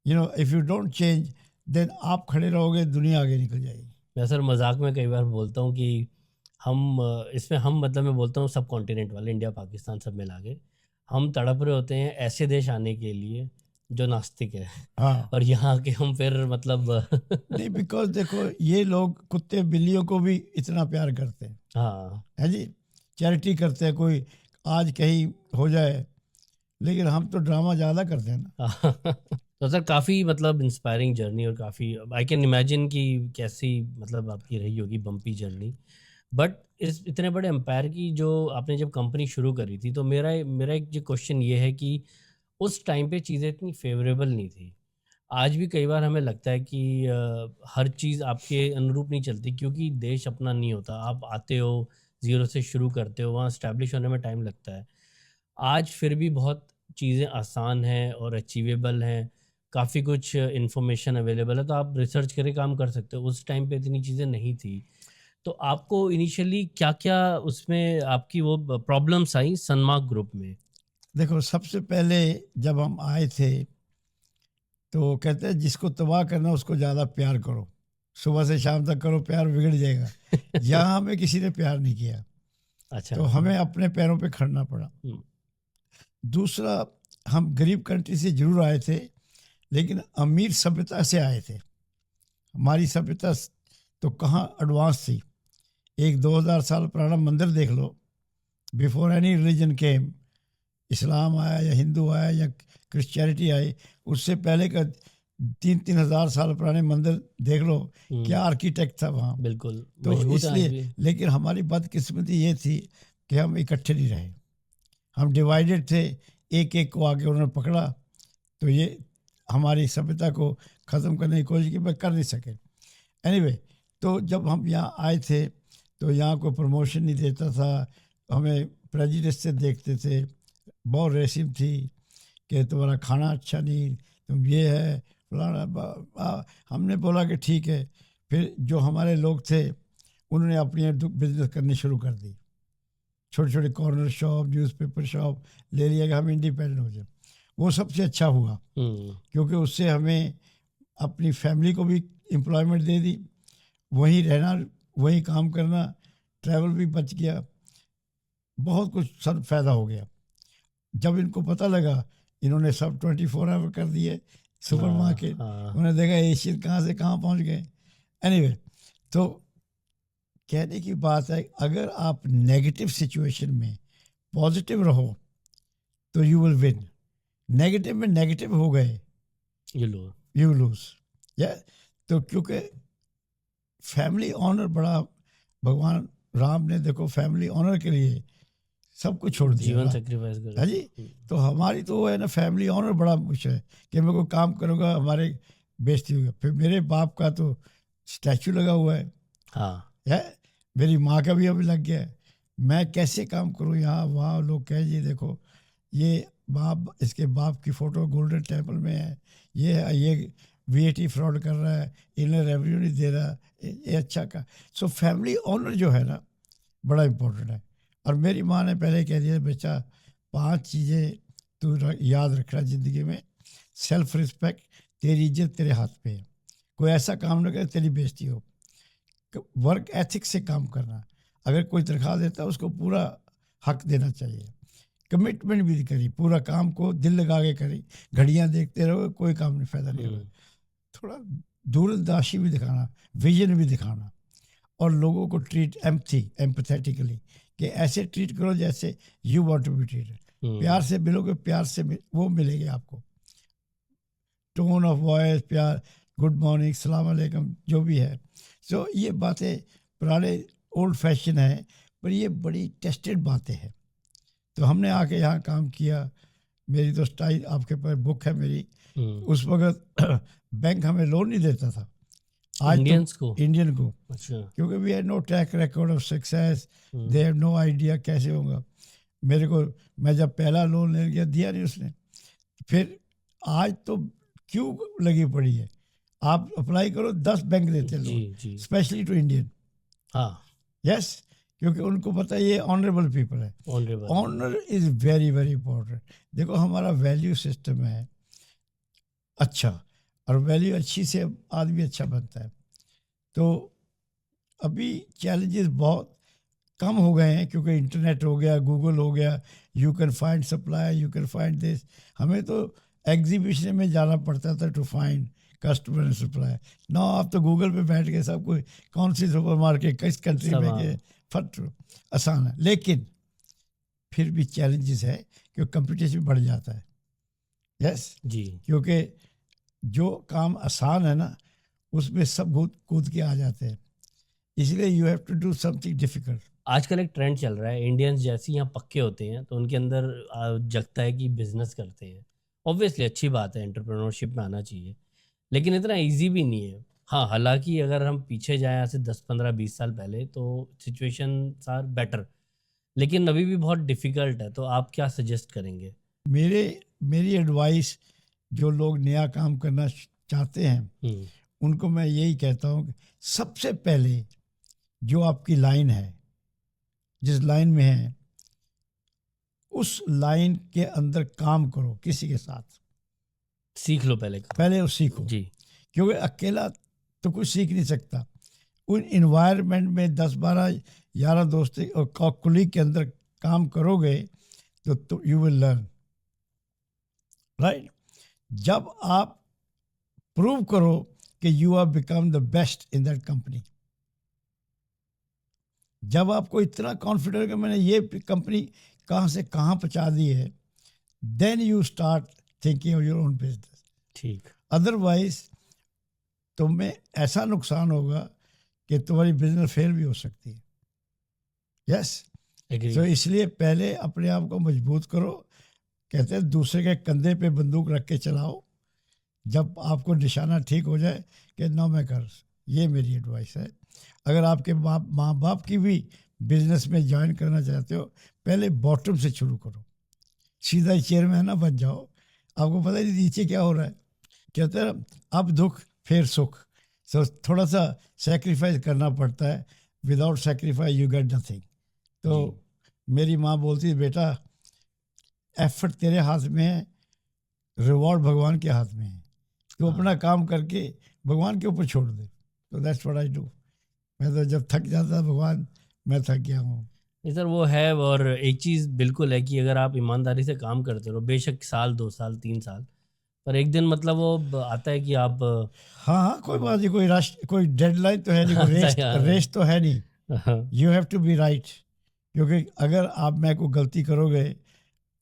You know, if you don't change then आप खड़े रहोगे, दुनिया आगे निकल जाएगी। मैं सर मजाक में कई बार बोलता हूँ कि इसमें हम मतलब मैं बोलता हूँ सब कॉन्टिनेंट वाले, इंडिया पाकिस्तान सब मिला के हम तड़प रहे होते हैं ऐसे देश आने के लिए जो नास्तिक है। हाँ, और यहाँ के हम फिर मतलब नहीं बिकॉज देखो ये लोग कुत्ते बिल्लियों को भी इतना प्यार करते हैं, हाँ। है जी, चैरिटी करते हैं, कोई आज कहीं हो जाए, लेकिन हम तो ड्रामा ज़्यादा करते हैं ना। तो सर काफ़ी मतलब इंस्पायरिंग जर्नी, और काफ़ी आई कैन इमेजिन कि कैसी मतलब आपकी रही होगी बम्पी जर्नी। बट इस इतने बड़े एम्पायर की जो आपने जब कंपनी शुरू करी थी, तो मेरा मेरा एक जो क्वेश्चन ये है कि उस टाइम पे चीज़ें इतनी फेवरेबल नहीं थी। आज भी कई बार हमें लगता है कि हर चीज़ आपके अनुरूप नहीं चलती, क्योंकि देश अपना नहीं होता। आप आते हो, ज़ीरो से शुरू करते हो, वहाँ एस्टैब्लिश होने में टाइम लगता है। आज फिर भी बहुत चीज़ें आसान हैं और अचीवेबल हैं, काफ़ी कुछ इन्फॉर्मेशन अवेलेबल है, तो आप रिसर्च करके काम कर सकते हो। उस टाइम पे इतनी चीज़ें नहीं थी। तो आपको इनिशियली क्या-क्या उसमें आपकी वो प्रॉब्लम्स आई सनमार्क ग्रुप में? देखो सबसे पहले जब हम आए थे तो कहते हैं जिसको तबाह करना उसको ज़्यादा प्यार करो, सुबह से शाम तक करो प्यार, बिगड़ जाएगा। यहाँ हमें किसी ने प्यार नहीं किया, अच्छा, तो हमें अपने पैरों पे खड़ना पड़ा। हुँ, दूसरा, हम गरीब कंट्री से जरूर आए थे, लेकिन अमीर सभ्यता से आए थे। हमारी सभ्यता तो कहाँ एडवांस थी। एक 2000 साल पुराना मंदिर देख लो, बिफोर एनी रिलीजन केम, इस्लाम आया या हिंदू आया या क्रिश्चियनिटी आई, उससे पहले का 3-3 हज़ार साल पुराने मंदिर देख लो, हुँ, क्या आर्किटेक्ट था वहाँ। बिल्कुल, तो मजबूत है आज इसलिए, भी। लेकिन हमारी बदकिस्मती ये थी कि हम इकट्ठे नहीं रहे, हम डिवाइडेड थे, एक एक को आके उन्होंने पकड़ा, तो ये हमारी सभ्यता को ख़त्म करने की कोशिश की, पर कर नहीं सके। एनीवे, तो जब हम यहाँ आए थे तो यहाँ कोई प्रमोशन नहीं देता था, हमें प्रेजुडिस से देखते थे, बहुत रेसिम थी कि तुम्हारा खाना अच्छा नहीं, तुम ये है फलाना हमने बोला कि ठीक है। फिर जो हमारे लोग थे उन्होंने अपनी बिजनेस करनी शुरू कर दी, छोटे छोटे कॉर्नर शॉप, न्यूज़पेपर शॉप ले लिया कि हम इंडिपेंडेंट हो जाए। वो सबसे अच्छा हुआ, हुँ, क्योंकि उससे हमें अपनी फैमिली को भी एम्प्लॉयमेंट दे दी, वहीं रहना, वहीं काम करना, ट्रैवल भी बच गया, बहुत कुछ सब फ़ायदा हो गया। जब इनको पता लगा, इन्होंने सब 24 आवर कर दिए सुपर हाँ, मार्केट, हाँ, उन्होंने देखा एशियन कहाँ से कहाँ पहुँच गए। एनीवे, तो कहने की बात है, अगर आप नेगेटिव सिचुएशन में पॉजिटिव रहो तो यू विल विन। नेगेटिव में नेगेटिव हो गए, ये लो। You lose. या तो क्योंकि फैमिली ऑनर बड़ा, भगवान राम ने देखो फैमिली ऑनर के लिए सब कुछ छोड़ दिया जीवन ना, सैक्रिफाइस है करो। जी। तो हमारी तो वो है ना, फैमिली ऑनर बड़ा मुश्किल है कि मैं कोई काम करूँगा हमारे बेइज्जती होगा। फिर मेरे बाप का तो स्टैचू लगा हुआ हाँ, है, मेरी माँ का भी अभी लग गया है। मैं कैसे काम करूँ यहाँ वहाँ, लोग कहें जी देखो ये बाप, इसके बाप की फ़ोटो गोल्डन टेम्पल में है, ये VAT फ्रॉड कर रहा है, इन्हें रेवेन्यू नहीं दे रहा, ये अच्छा का। सो फैमिली ऑनर जो है ना, बड़ा इम्पोर्टेंट है। और मेरी माँ ने पहले कह दिया, बच्चा 5 चीज़ें तू याद रखना ज़िंदगी में। सेल्फ रिस्पेक्ट, तेरी इज्जत तेरे हाथ पे है, कोई ऐसा काम ना करे तेरी बेइज्जती हो। वर्क एथिक्स से काम करना, अगर कोई तनख्वाह देता है उसको पूरा हक देना चाहिए। कमिटमेंट भी करी, पूरा काम को दिल लगा के करी, घड़ियाँ देखते रहो कोई काम नहीं, फ़ायदा नहीं होगा। हुँ, थोड़ा दूरदर्शी भी दिखाना, विजन भी दिखाना, और लोगों को ट्रीट एम्पथेटिकली, कि ऐसे ट्रीट करो जैसे you want to be treated. प्यार हुँ, से मिलोगे, प्यार से वो मिलेंगे आपको, टोन ऑफ वॉइस, प्यार, गुड मॉर्निंग, सलाम अलैकुम, जो भी है। सो ये बातें पुराने ओल्ड फैशन है, पर ये बड़ी टेस्टेड बातें हैं। तो हमने आके यहाँ काम किया। मेरी तो स्टाइल आपके पास बुक है मेरी। हुँ। उस वक्त बैंक हमें लोन नहीं देता था, आज तो इंडियंस को? इंडियन को, अच्छा, क्योंकि we have no track record of success, hmm, they have no idea कैसे होगा। मेरे को, मैं जब पहला लोन लेने गया दिया नहीं उसने। फिर आज तो क्यों लगी पड़ी है, आप अप्लाई करो 10 बैंक देते हैं जी, लोन, जी। Specially to Indian. हाँ, यस, क्योंकि उनको पता है ये ऑनरेबल पीपल है। ऑनरेबल है। Honour is very very important. देखो हमारा वैल्यू सिस्टम है अच्छा, और वैल्यू अच्छी से आदमी अच्छा बनता है। तो अभी चैलेंजेस बहुत, कम हो गए हैं क्योंकि इंटरनेट हो गया, गूगल हो गया, you can find supply, you can find this. हमें तो एग्जीबिशन में जाना पड़ता था to find customer and supply. ना आप तो गूगल पे बैठ के सब कुछ, कौन सी सुपर मार्केट किस कंट्री सब में हाँ। के फट आसान है। लेकिन फिर भी चैलेंजेस है क्योंकि कंपटीशन बढ़ जाता है। यस, जी। क्योंकि जो काम आसान है ना उसमें सब कूद कूद के आ जाते हैं, इसलिए you have to do something difficult. आजकल एक ट्रेंड चल रहा है, इंडियंस जैसे ही यहाँ पक्के होते हैं तो उनके अंदर जगता है कि बिजनेस करते हैं। ऑब्वियसली अच्छी बात है, एंटरप्रेन्योरशिप में आना चाहिए, लेकिन इतना इजी भी नहीं है। हाँ, हालांकि अगर हम पीछे जाएं यहाँ से 10-15-20 साल पहले तो सिचुएशन आर बेटर, लेकिन अभी भी बहुत डिफिकल्ट है। तो आप क्या सजेस्ट करेंगे? मेरी एडवाइस जो लोग नया काम करना चाहते हैं उनको मैं यही कहता हूँ कि सबसे पहले जो आपकी लाइन है, जिस लाइन में है उस लाइन के अंदर काम करो, किसी के साथ सीख लो पहले काम। पहले वो सीखो जी। क्योंकि अकेला तो कुछ सीख नहीं सकता। उन इन्वायरमेंट में 10-12 दोस्त और कुलीग के अंदर काम करोगे तो यू विल लर्न, राइट। जब आप प्रूव करो कि you are become the best in that company, जब आपको इतना कॉन्फिडेंस कि मैंने ये कंपनी कहाँ से कहाँ पहुँचा दी है, then you start thinking of your own business. ठीक। अदरवाइज तुम्हें ऐसा नुकसान होगा कि तुम्हारी बिजनेस फेल भी हो सकती है। यस, तो इसलिए पहले अपने आप को मजबूत करो। कहते हैं दूसरे के कंधे पे बंदूक रख के चलाओ, जब आपको निशाना ठीक हो जाए कि नो मैं कर। ये मेरी एडवाइस है। अगर आपके माँ बाप की भी बिजनेस में ज्वाइन करना चाहते हो, पहले बॉटम से शुरू करो, सीधा ही चेयरमैन ना बन जाओ, आपको पता नहीं नीचे क्या हो रहा है। कहते हैं अब दुख फिर सुख, सो थोड़ा सा सेक्रीफाइस करना पड़ता है। Without sacrifice you get nothing. तो मेरी माँ बोलती है बेटा एफर्ट तेरे हाथ में है, रिवॉर्ड भगवान के हाथ में है, तो अपना काम करके भगवान के ऊपर छोड़ दे। तो दैट्स व्हाट आई डू। मैं तो जब थक जाता भगवान मैं थक गया हूँ। नहीं सर, वो है। और एक चीज़ बिल्कुल है कि अगर आप ईमानदारी से काम करते रहो, बेशक साल 2 साल 3 साल, पर एक दिन मतलब वो आता है कि आप हाँ हाँ, कोई बात नहीं, कोई रश, कोई डेडलाइन तो है नहीं, कोई रेस तो है नहीं। You have to be right, क्योंकि अगर आप मैं को गलती करोगे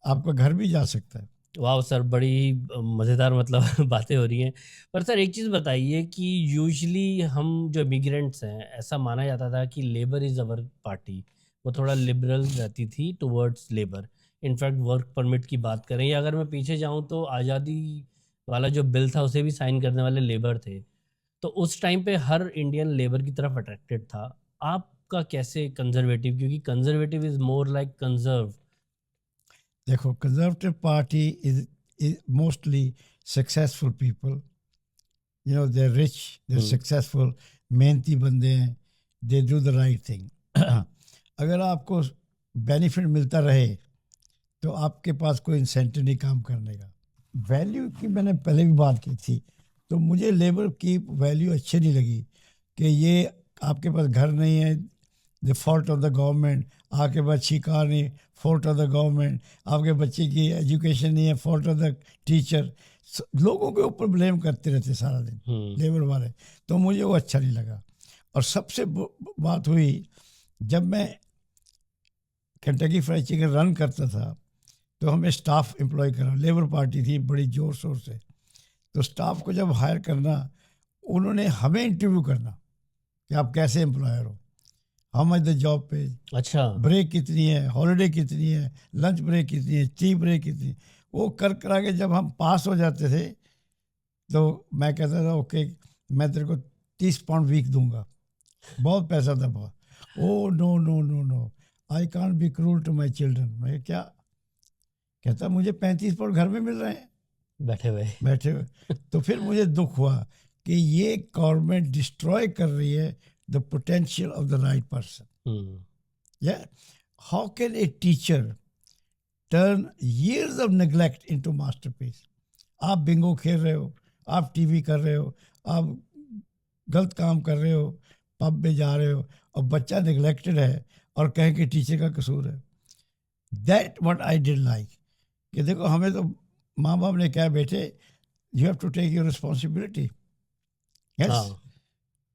आपका घर भी जा सकता है। वाह सर, बड़ी मज़ेदार मतलब बातें हो रही हैं। पर सर एक चीज़ बताइए कि यूजुअली हम जो इमिग्रेंट्स हैं, ऐसा माना जाता था कि लेबर इज़ अवर पार्टी, वो थोड़ा लिबरल रहती थी towards labour. In fact work permit की बात करें या अगर मैं पीछे जाऊं तो आज़ादी वाला जो बिल था उसे भी साइन करने वाले लेबर थे। तो उस टाइम पे हर इंडियन लेबर की तरफ अट्रैक्टेड था। आपका कैसे कंजर्वेटिव, क्योंकि conservative is more like conserve. देखो, conservative party is mostly successful people, you know, they rich, they successful, मेहनती बंदे हैं, they do the right thing. अगर आपको बेनिफिट मिलता रहे तो आपके पास कोई इंसेंटिव नहीं काम करने का। वैल्यू की मैंने पहले भी बात की थी, तो मुझे लेबर की वैल्यू अच्छी नहीं लगी कि ये आपके पास घर नहीं है, the fault of the government, आपके पास अच्छी कार नहीं, फॉल्ट ऑफ द गवर्नमेंट, आपके बच्चे की एजुकेशन नहीं है, फॉल्ट ऑफ द टीचर। लोगों के ऊपर ब्लेम करते रहते सारा दिन लेबर वाले, तो मुझे वो अच्छा नहीं लगा। और सबसे बात हुई जब मैं केंटकी फ्राइड चिकन रन करता था तो हमें स्टाफ एम्प्लॉय करना, लेबर पार्टी थी बड़ी ज़ोर शोर से, तो स्टाफ को जब हायर करना उन्होंने हमें इंटरव्यू करना कि आप कैसे एम्प्लॉयर हो, हाउ मच द जॉब पे, अच्छा, ब्रेक कितनी है, हॉलीडे कितनी है, लंच ब्रेक कितनी है, टी ब्रेक कितनी है। वो कर करा के जब हम पास हो जाते थे तो मैं कहता था ओके मैं तेरे को 30 पाउंड वीक दूंगा, बहुत पैसा था बहुत। Oh no no no no, I can't be cruel to my children. मैं क्या कहता, मुझे 35 पाउंड घर में मिल रहे हैं बैठे हुए। तो फिर मुझे दुख हुआ कि ये गवर्नमेंट डिस्ट्रॉय कर रही है the potential of the right person. या how can a teacher turn years of neglect into masterpiece? आप बिंगो खेल रहे हो, आप टीवी कर रहे हो, आप गलत काम कर रहे हो, पब में जा रहे हो और बच्चा निगलेक्टेड है और कहें कि टीचर का कसूर है। That what I did like, कि देखो हमें तो माँ बाप ने कहा बेटे you have to take your responsibility. Yes, हाँ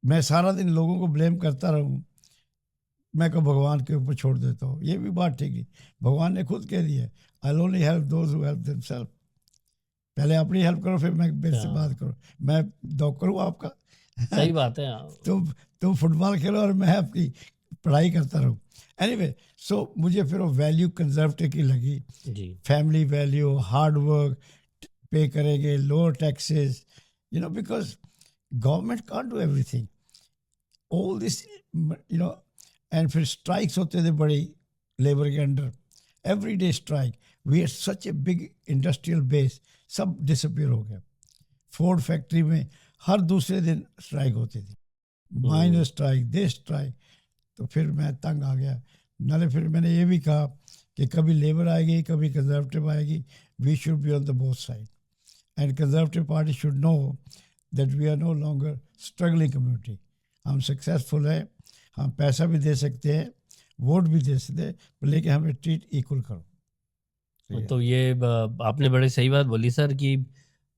मैं सारा दिन लोगों को ब्लेम करता रहूँ, मैं को भगवान के ऊपर छोड़ देता हूँ, ये भी बात ठीक है। भगवान ने खुद कह दिया I only help those who help themselves. पहले अपनी हेल्प करो फिर मैं मेरे से बात हाँ करो, मैं दौड़ करूँ आपका। सही बात है। हाँ, तुम फुटबॉल खेलो और मैं आपकी पढ़ाई करता रहूँ। एनीवे, सो मुझे फिर वो वैल्यू कंजर्वेटिव की लगी, जी family value, hard work, pay करेंगे, lower taxes, because government can't do everything, all this, and फिर स्ट्राइक्स होते थे बड़ी लेबर के under, every day strike, we had such a big industrial base, सब डिसअपियर हो गया। फोर्ड फैक्ट्री में हर दूसरे दिन स्ट्राइक होती थी, माइनर स्ट्राइक, दे स्ट्राइक। तो फिर मैं तंग आ गया। नाले फिर मैंने ये भी कहा कि कभी लेबर आएगी कभी कंजर्वेटिव आएगी, we should be on the both side, and Conservative Party should know that we are no longer struggling community. हम सक्सेसफुल हैं, हम पैसा भी दे सकते हैं, वोट भी दे सकते हैं, लेकिन हमें ट्रीट इक्वल करो। तो ये आपने बड़ी सही बात बोली सर कि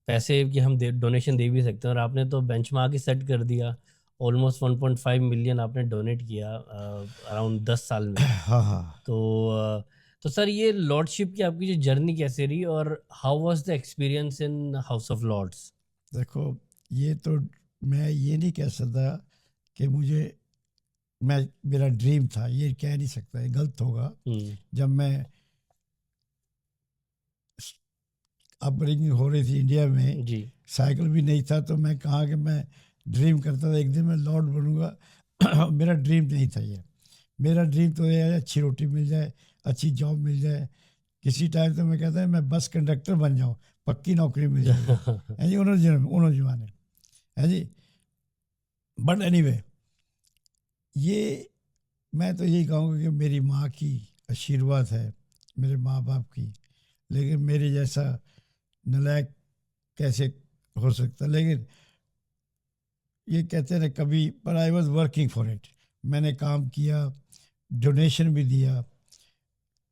पैसे की हम डोनेशन दे भी सकते हैं, और आपने तो बेंचमार्क ही सेट कर दिया। ऑलमोस्ट 1.5 मिलियन आपने डोनेट किया अराउंड 10 साल में। हाँ हाँ, तो सर ये लॉर्डशिप की आपकी जो जर्नी कैसे रही, और how was the experience in House of Lords? देखो ये तो मैं ये नहीं कह सकता कि मेरा ड्रीम था, ये कह नहीं सकता, ये गलत होगा। जब मैं अपब्रिंगिंग हो रही थी इंडिया में, जी साइकिल भी नहीं था, तो मैं कहा कि मैं ड्रीम करता था एक दिन मैं लॉर्ड बनूंगा। मेरा ड्रीम नहीं था ये। मेरा ड्रीम तो ये है अच्छी रोटी मिल जाए, अच्छी जॉब मिल जाए। किसी टाइम तो मैं कहता है मैं बस कंडक्टर बन जाऊँ, पक्की नौकरी मिल जाएगी। है जी, उन्होंने जमाने, है जी। बट एनीवे, ये मैं तो यही कहूँगा कि मेरी माँ की आशीर्वाद है, मेरे माँ बाप की, लेकिन मेरे जैसा नालायक कैसे हो सकता। लेकिन ये कहते हैं कभी, पर I was working for it, मैंने काम किया, डोनेशन भी दिया,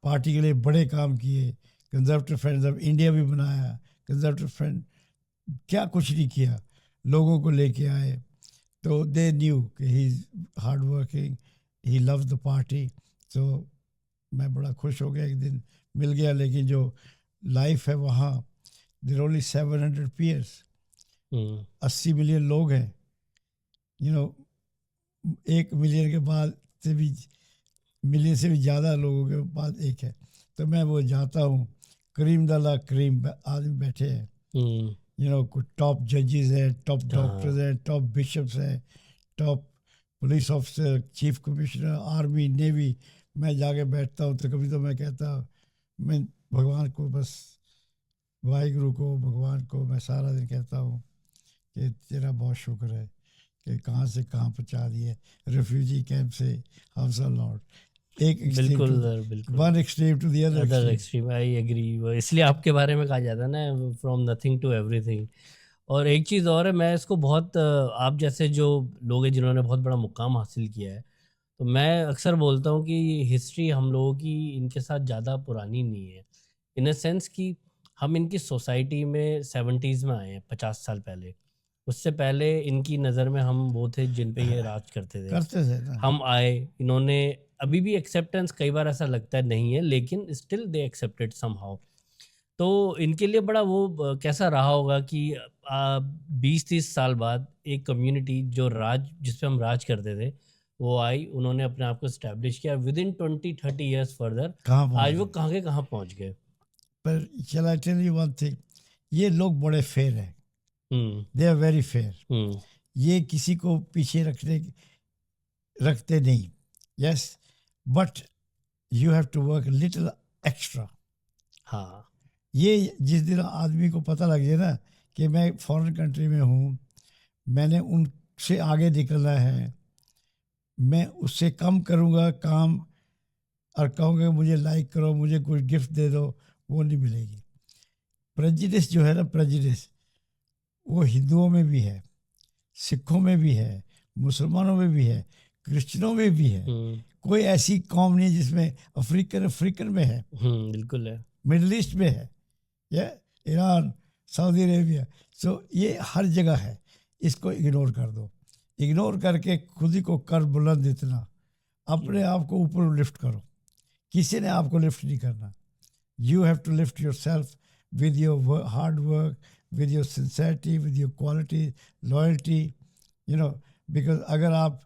पार्टी के लिए बड़े काम किए, कंजर्वेटिव फ्रेंड्स ऑफ इंडिया भी बनाया, कंजर्वेटिव फ्रेंड क्या कुछ नहीं किया, लोगों को लेके आए। तो दे न्यू कि he is hard working, he loves the party. तो मैं बड़ा खुश हो गया, एक दिन मिल गया। लेकिन जो लाइफ है वहाँ, देर ओनली 700 पीयर्स, 80 मिलियन लोग हैं, 1 मिलियन के बाद से भी, मिलियन से भी ज़्यादा लोगों के पास एक है। तो मैं वो जाता हूँ, करीम दला करीम आदमी बैठे हैं, कुछ टॉप जजेस हैं, टॉप डॉक्टर्स हैं, टॉप बिशप्स हैं, top police officer, chief commissioner, army, navy. मैं जाके बैठता हूँ तो कभी तो मैं कहता, मैं भगवान को, बस वाहिगुरु को, भगवान को मैं सारा दिन कहता हूँ कि तेरा बहुत शुक्र है कि कहाँ से कहाँ पहुँचा दिए, रेफ्यूजी कैंप से हाउस ऑफ लॉर्ड, एक बिल्कुल सर, बिल्कुल one extreme to the other extreme. I agree. इसलिए आपके बारे में कहा जाता है ना, फ्रॉम नथिंग टू एवरीथिंग। और एक चीज़ और है, मैं इसको बहुत आप जैसे जो लोग हैं जिन्होंने बहुत बड़ा मुकाम हासिल किया है, तो मैं अक्सर बोलता हूँ कि हिस्ट्री हम लोगों की इनके साथ ज़्यादा पुरानी नहीं है, इन अ सेंस कि हम इनकी सोसाइटी में 70s में आए हैं, 50 साल पहले। उससे पहले इनकी नज़र में हम वो थे जिन पे ये राज करते थे। थे ना। हम आए, इन्होंने अभी भी एक्सेप्टेंस कई बार ऐसा लगता है नहीं है, लेकिन स्टिल दे एक्सेप्टेड समहाउ। तो इनके लिए बड़ा वो कैसा रहा होगा कि 20-30 साल बाद एक कम्युनिटी जो जिस पे हम राज करते थे वो आई, उन्होंने अपने आप को स्टैब्लिश किया, विद इन 20-30 ईयर्स फर्दर आज वो कहाँ के कहाँ पहुँच गए। पर shall I tell you one thing, ये लोग बड़े फेयर हैं, दे आर वेरी फेयर। ये किसी को पीछे रखते नहीं। Yes, but you have to work little extra. हाँ, ये जिस दिन आदमी को पता लग जाए ना कि मैं फॉरेन कंट्री में हूँ, मैंने उनसे आगे निकलना है, मैं उससे कम करूँगा काम और कहूँगा मुझे लाइक करो, मुझे कुछ गिफ्ट दे दो, वो नहीं मिलेगी। प्रेजिडिस जो है ना, प्रेजिडिस वो हिंदुओं में भी है, सिखों में भी है, मुसलमानों में भी है, क्रिश्चियनों में भी है, कोई ऐसी कौम नहीं जिसमें अफ्रीकन में है, बिल्कुल है। मिडल ईस्ट में है, या ईरान, सऊदी अरेबिया। सो ये हर जगह है, इसको इग्नोर कर दो। इग्नोर करके खुद ही को कर बुलंद, इतना अपने आप को ऊपर लिफ्ट करो। किसी ने आपको लिफ्ट नहीं करना। You have to lift yourself with your hard work, with your sincerity, with your quality, loyalty, you know. Because अगर आप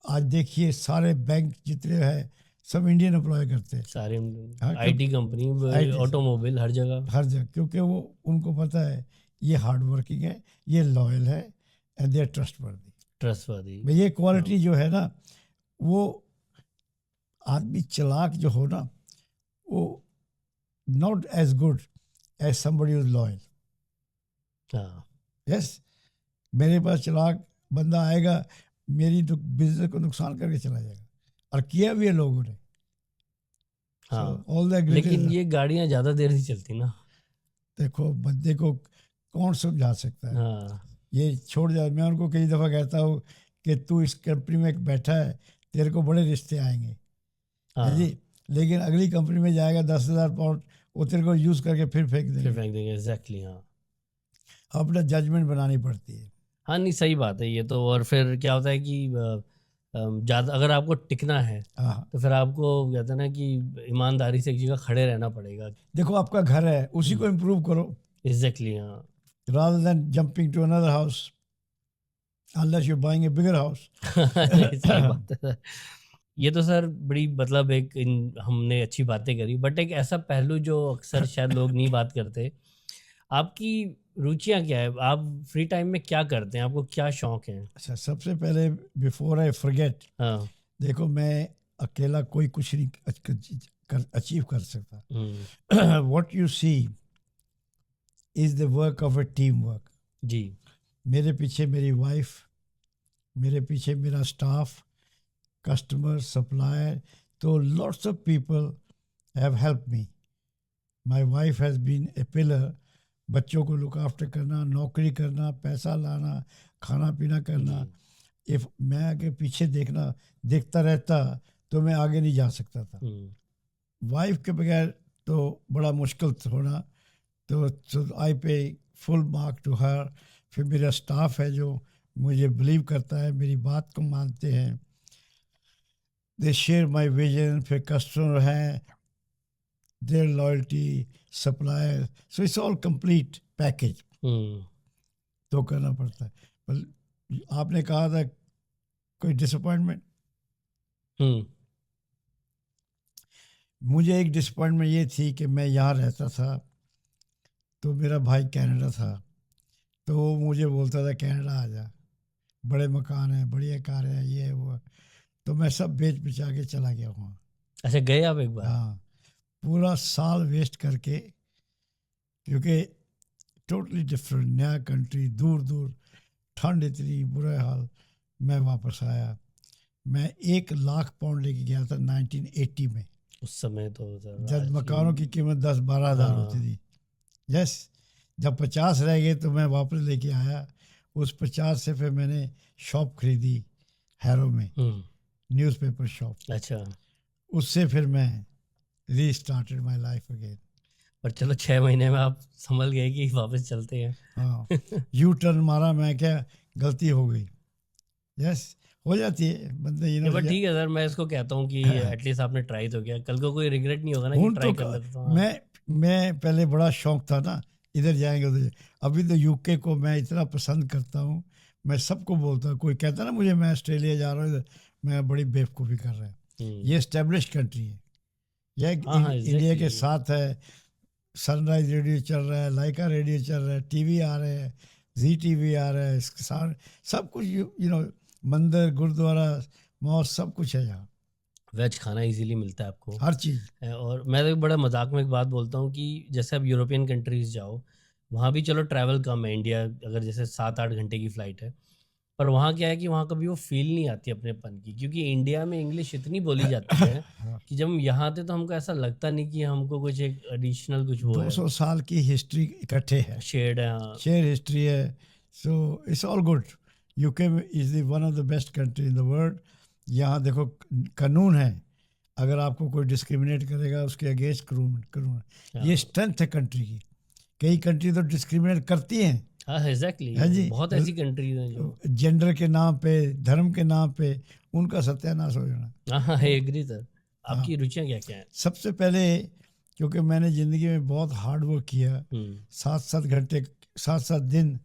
आज देखिए, सारे बैंक जितने हैं सब इंडियन एम्प्लॉय करते हैं, सारे हाँ, आईटी कंपनी, IT ऑटोमोबाइल, हर जगह। हर जगह, क्योंकि वो उनको पता है ये हार्ड वर्किंग है, ये लॉयल है, and they are trustworthy. Trustworthy. ये क्वालिटी जो है ना, वो आदमी चालाक जो हो ना, वो not as good as somebody is loyal. हाँ, यस, मेरे पास चालाक बंदा आएगा, मेरी बिजनेस को नुकसान करके चला जाएगा, और किया भी है लोगों ने। हाँ। ऑल द लेकिन ये गाड़ियां ज्यादा देर नहीं चलती ना। देखो, बंदे को कौन समझा सकता है, हाँ, ये छोड़ जाए। मैं उनको कई दफ़ा कहता हूँ कि तू इस कंपनी में बैठा है, तेरे को बड़े रिश्ते आएंगे, है हाँ, जी, लेकिन अगली कंपनी में जाएगा 10,000 पाउंड, वो तेरे को यूज़ करके फिर फेंक फिर देंगे। फेंक देंगे। एग्जैक्टली, हाँ। अपना जजमेंट बनानी पड़ती है। हाँ, नहीं, सही बात है ये तो। और फिर क्या होता है कि ज़्यादा अगर आपको टिकना है, हाँ, तो फिर आपको कहते हैं ना कि ईमानदारी से एक जगह खड़े रहना पड़ेगा। देखो आपका घर है, उसी को इम्प्रूव करो, एग्जैक्टली, हाँ। rather than jumping to another house, unless you're buying a bigger house. सही बात है। ये तो सर बड़ी मतलब एक हमने अच्छी बातें करी, बट एक ऐसा पहलू जो अक्सर शायद लोग नहीं बात करते, आपकी रुचियां क्या है? आप फ्री टाइम में क्या करते हैं? आपको क्या शौक है? अच्छा, सबसे पहले बिफोर आई फॉरगेट, हाँ। देखो मैं अकेला कोई कुछ नहीं अचीव कर सकता। What you see is the work of a team work. जी। मेरे पीछे मेरी वाइफ, मेरे पीछे मेरा स्टाफ, कस्टमर, सप्लायर, तो lots of people have help me. My wife has been a pillar. बच्चों को लुक आफ्टर करना, नौकरी करना, पैसा लाना, खाना पीना करना। इफ मैं आगे पीछे देखता रहता तो मैं आगे नहीं जा सकता था। वाइफ के बगैर तो बड़ा मुश्किल होना, तो आई पे फुल मार्क टू हर। फिर मेरा स्टाफ है जो मुझे बिलीव करता है, मेरी बात को मानते हैं, दे शेयर माई विजन। फिर कस्टमर हैं, their loyalty, supplier, so it's all complete package, तो करना पड़ता है। पर आपने कहा था कोई डिसअपॉइंटमेंट, मुझे एक डिसअपॉइंटमेंट ये थी कि मैं यहाँ रहता था, तो मेरा भाई कनाडा था, तो वो मुझे बोलता था कनाडा आ जा, बड़े मकान हैं, बढ़िया कार है, ये है वो है। तो मैं सब बेच बिचा के चला गया वहाँ। अच्छा, गए आप एक बार? हाँ, पूरा साल वेस्ट करके, क्योंकि टोटली डिफरेंट, नया कंट्री, दूर दूर, ठंड इतनी, बुरा हाल। मैं वापस आया, मैं 1,00,000 पाउंड लेके गया था 1980 में। उस समय तो जब मकानों की कीमत 10-12 हज़ार होती थी। यस, जब 50 रह गए तो मैं वापस लेके आया। उस 50 से फिर मैंने शॉप खरीदी हैरो में, न्यूज़पेपर शॉप। अच्छा। उससे फिर मैं रीस्टार्टेड माय लाइफ अगेन। पर चलो 6 महीने में आप समझ गए कि वापस चलते हैं। हाँ, यू टर्न मारा, मैं क्या गलती हो गई। यस, हो जाती है बंदे, ये बट ठीक है सर, मैं इसको कहता हूँ कि एटलीस्ट आपने ट्राई तो किया, कल को कोई रिग्रेट नहीं होगा ना कि ट्राई कर लेता था। मैं पहले बड़ा शौक था ना, इधर जाएंगे उधर। अभी तो यूके को मैं इतना पसंद करता हूँ, मैं सबको बोलता हूँ। कोई कहता ना मुझे मैं ऑस्ट्रेलिया जा रहा हूँ, मैं बड़ी बेवकूफ़ी कर रहा है। ये एस्टेब्लिश कंट्री है, यह इंडिया के साथ है। सनराइज रेडियो चल रहा है, लाइका रेडियो चल रहा है, टीवी आ रहे हैं, जी टीवी आ रहा है, इसके साथ सब कुछ, यू नो, मंदिर, गुरुद्वारा, मॉस्क, सब कुछ है यहाँ। वेज खाना इजीली मिलता है आपको, हर चीज़। और मैं तो बड़ा मजाक में एक बात बोलता हूँ कि जैसे आप यूरोपियन कंट्रीज़ जाओ, वहाँ भी चलो ट्रैवल कम है। इंडिया अगर जैसे 7-8 घंटे की फ़्लाइट है, पर वहाँ क्या है कि वहाँ कभी वो फील नहीं आती अपनेपन की, क्योंकि इंडिया में इंग्लिश इतनी बोली जाती है कि जब हम यहाँ आते तो हमको ऐसा लगता नहीं कि हमको कुछ एक एडिशनल कुछ वो 200 साल की हिस्ट्री इकट्ठे है, शेड है, शेयर हिस्ट्री है। So it's all good. UK is the one of the best country in the world. यहाँ देखो कानून है, अगर आपको कोई डिस्क्रिमिनेट करेगा उसके अगेंस्ट कानून कानून है। ये हाँ स्ट्रेंथ है कंट्री की। कई कंट्री तो डिस्क्रिमिनेट करती हैं, हाँ एग्जैक्टली, है जी, बहुत ऐसी कंट्रीज हैं जो जेंडर के नाम पे, धर्म के नाम पे उनका सत्यानाश हो जाना। हाँ हाँ तो एग्री सर। हाँ, आपकी रुचियाँ क्या क्या हैं? सबसे पहले क्योंकि मैंने ज़िंदगी में बहुत हार्ड वर्क किया, हम्म 7-7 घंटे, 7-7 दिन,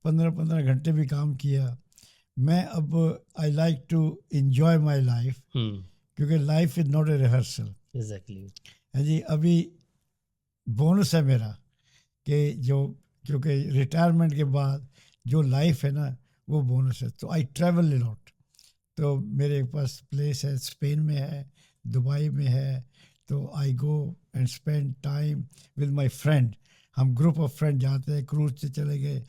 15-15 घंटे भी काम किया। मैं अब I like to enjoy my life, क्योंकि life is not a rehearsal, exactly. है जी। अभी बोनस है मेरा कि जो, क्योंकि रिटायरमेंट के बाद जो लाइफ है ना वो बोनस है। तो आई ट्रैवल लॉट। तो मेरे पास प्लेस है, स्पेन में है, दुबई में है। तो I go and spend time with my friend. हम ग्रुप ऑफ फ्रेंड जाते हैं, क्रूज से चले गए,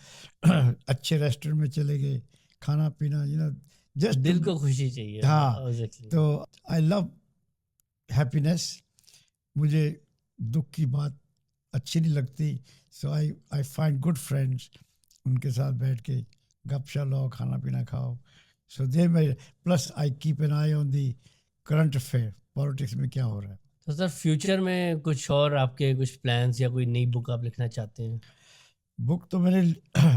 अच्छे रेस्टोरेंट में चले गए, खाना पीना, जस्ट दिल को खुशी चाहिए। हाँ। एग्जैक्टली। तो आई लव हैप्पीनेस। मुझे दुख की बात अच्छी नहीं लगती। सो आई आई फाइंड गुड फ्रेंड्स, उनके साथ बैठ के गपशप लो, खाना पीना खाओ। सो दे मेरे plus I keep an I on the current affair, politics में क्या हो रहा है। तो सर फ्यूचर में कुछ और आपके कुछ प्लान्स या कोई नई बुक आप लिखना चाहते हैं? बुक तो मैंने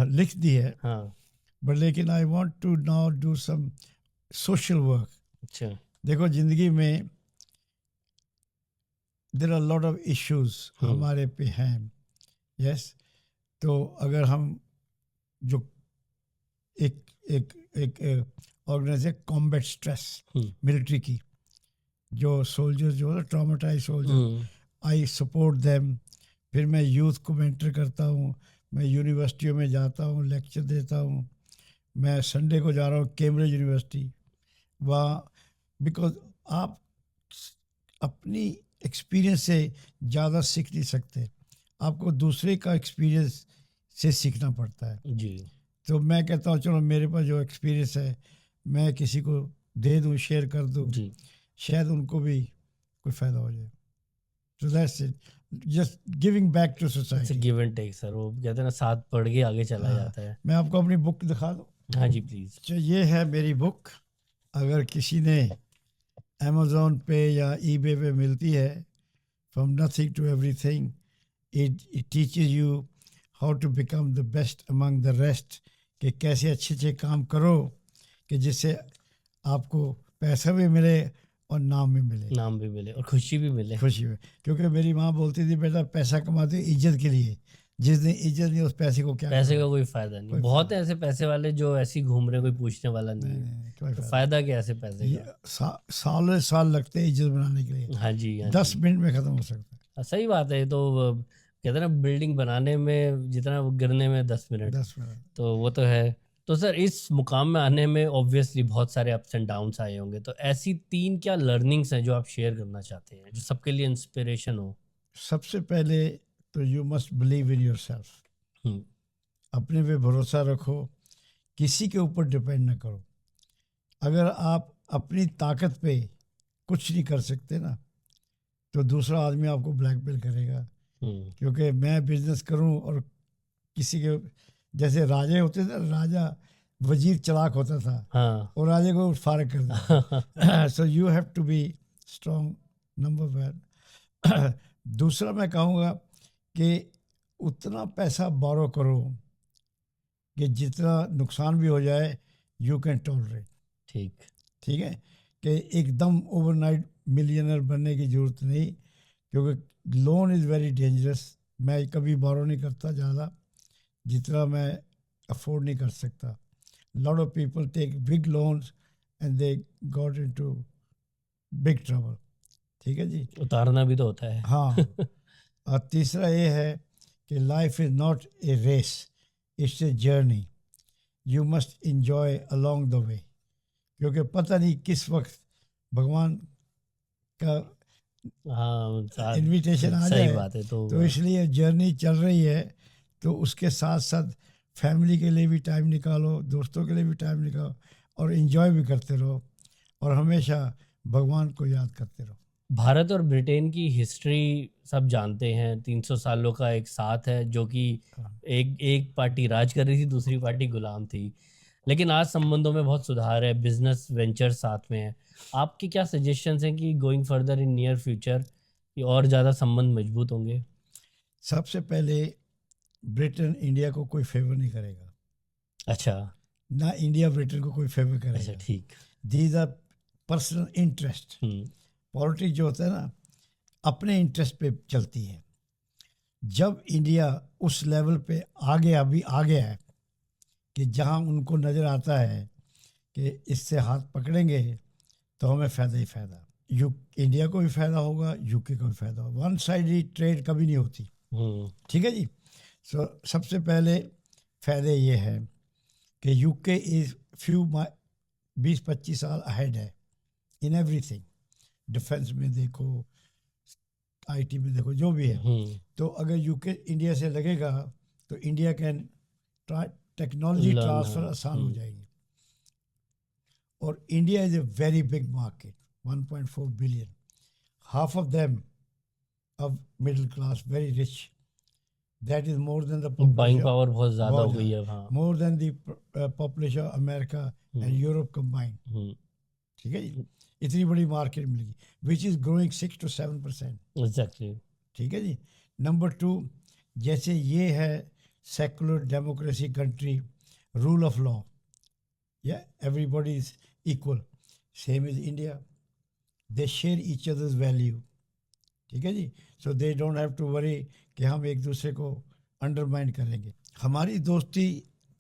लिख दी है, हाँ। बट लेकिन I want to now do some social work. अच्छा। देखो ज़िंदगी में there are lot of issues hmm हमारे पे हैं, यस। तो अगर हम जो एक एक एक ऑर्गेनाइजेशन कॉम्बैट स्ट्रेस हम्म मिलिट्री की, जो सोल्जर्स जो है traumatise soldier, hmm I support them. फिर मैं यूथ को मेंटर करता हूँ, मैं यूनिवर्सिटियों में जाता हूँ, लेक्चर देता हूँ। मैं संडे को जा रहा हूँ कैम्ब्रिज यूनिवर्सिटी, वहाँ, बिकॉज आप अपनी एक्सपीरियंस से ज़्यादा सीख नहीं सकते, आपको दूसरे का एक्सपीरियंस से सीखना पड़ता है। जी तो मैं कहता हूँ चलो मेरे पास जो एक्सपीरियंस है मैं किसी को दे दूँ, शेयर कर दूँ, जी। शायद उनको भी कोई फ़ायदा हो जाए। So that's it. Just giving back to its society. Give and take sir, वो कहते हैं ना साथ पढ़ के आगे चला हाँ, जाता है। मैं आपको अपनी बुक दिखा दूँ। हाँ जी प्लीज। तो ये है मेरी बुक। अगर किसी ने अमेज़ोन पे या ईबे पे मिलती है, from nothing to everything, it teaches you how to become the best among the rest, कि कैसे अच्छे अच्छे काम करो कि जिससे आपको पैसा भी मिले और नाम भी मिले, नाम भी मिले और खुशी भी मिले। खुशी में। क्योंकि मेरी माँ बोलती थी बेटा पैसा कमाते हो इज्जत के लिए, जिस दिन इज्जत नहीं उस पैसे को क्या पैसे का करोगे? कोई फायदा नहीं। कोई बहुत फायदा है ऐसे पैसे वाले जो ऐसे ही घूम रहे हैं, कोई पूछने वाला नहीं नहीं, है। नहीं, कोई तो फायदा फायदा क्या है ऐसे पैसे नहीं। का? सालों साल लगते हैं इज्जत बनाने के लिए, हाँ जी हाँ 10 जी। मिनट में खत्म हो सकता सही बात है। ये तो कहते हैं ना बिल्डिंग बनाने में जितना वो गिरने में 10 मिनट, है, 10 मिनट। तो वो तो है। तो सर इस मुकाम में आने में ऑब्वियसली बहुत सारे अप्स एंड डाउन्स आए होंगे, तो ऐसी 3 क्या लर्निंग्स हैं जो आप शेयर करना चाहते हैं जो सबके लिए इंस्पिरेशन हो? सबसे पहले तो you must believe in yourself. Hmm अपने पे भरोसा रखो, किसी के ऊपर डिपेंड ना करो। अगर आप अपनी ताकत पे कुछ नहीं कर सकते ना, तो दूसरा आदमी आपको ब्लैकमेल करेगा। हम्म क्योंकि मैं बिजनेस करूं और किसी के, जैसे राजे होते थे, राजा वजीर चालाक होता था हाँ। और राजे को फारग कर देता। So you have to be strong, number 1। दूसरा मैं कहूँगा कि उतना पैसा बोरो करो कि जितना नुकसान भी हो जाए यू कैन टॉलरेट। ठीक। ठीक है, कि एकदम ओवरनाइट मिलियनर बनने की ज़रूरत नहीं, क्योंकि लोन इज़ वेरी डेंजरस। मैं कभी बोरो नहीं करता ज़्यादा, जितना मैं अफोर्ड नहीं कर सकता। Lot of people take big loans and they got into big trouble. ठीक है जी। उतारना भी तो होता है। हाँ। और तीसरा ये है कि life is not a race, it's a journey. You must enjoy along the way, क्योंकि पता नहीं किस वक्त भगवान का हाँ इनविटेशन आ सही जाए। बात है। तो इसलिए जर्नी चल रही है, तो उसके साथ साथ फैमिली के लिए भी टाइम निकालो, दोस्तों के लिए भी टाइम निकालो, और इन्जॉय भी करते रहो, और हमेशा भगवान को याद करते रहो। भारत और ब्रिटेन की हिस्ट्री सब जानते हैं, 300 सालों का एक साथ है जो कि हाँ। एक एक पार्टी राज कर रही थी, दूसरी पार्टी गुलाम थी। लेकिन आज संबंधों में बहुत सुधार है, बिजनेस वेंचर साथ में है। आपके क्या सजेशंस हैं कि going further in near future और ज़्यादा संबंध मजबूत होंगे? सबसे पहले ब्रिटेन इंडिया को कोई फेवर नहीं करेगा, अच्छा, ना इंडिया ब्रिटेन को कोई फेवर अच्छा करेगा। ठीक। These are personal interest. Hmm, politics जो होता है ना, अपने इंटरेस्ट पे चलती है। जब इंडिया उस लेवल पे अभी आ गया है कि जहां उनको नज़र आता है कि इससे हाथ पकड़ेंगे तो हमें फ़ायदा ही फ़ायदा, इंडिया को भी फ़ायदा होगा, यूके को भी फ़ायदा होगा। वन साइड ट्रेड कभी नहीं होती, हुँ, ठीक है जी। सबसे पहले फ़ायदे ये है कि यूके इज़ 20-25 साल अहेड है इन एवरीथिंग। डिफेंस में देखो, आईटी में देखो, जो भी है। हुँ, तो अगर यूके इंडिया से लगेगा तो India can technology learn transfer हाँ, आसान हो हुँ, जाएगी। और India is a very big market, 1.4 billion, half of them of middle class, very rich. That is more than the buying population, power बहुत ज़्यादा बहुत हो गई ज़्यादा, है अब, हाँ। more than the population of America and hmm, Europe combined, हुँ, ठीक है जी। इतनी बड़ी मार्केट मिलेगी, which is growing 6 to 7%, exactly. ठीक है जी। नंबर टू, जैसे ये है secular democracy country, rule of law, या everybody is equal, same is India. They share each other's value, ठीक है जी। So they don't have to worry कि हम एक दूसरे को अंडरमाइन करेंगे। हमारी दोस्ती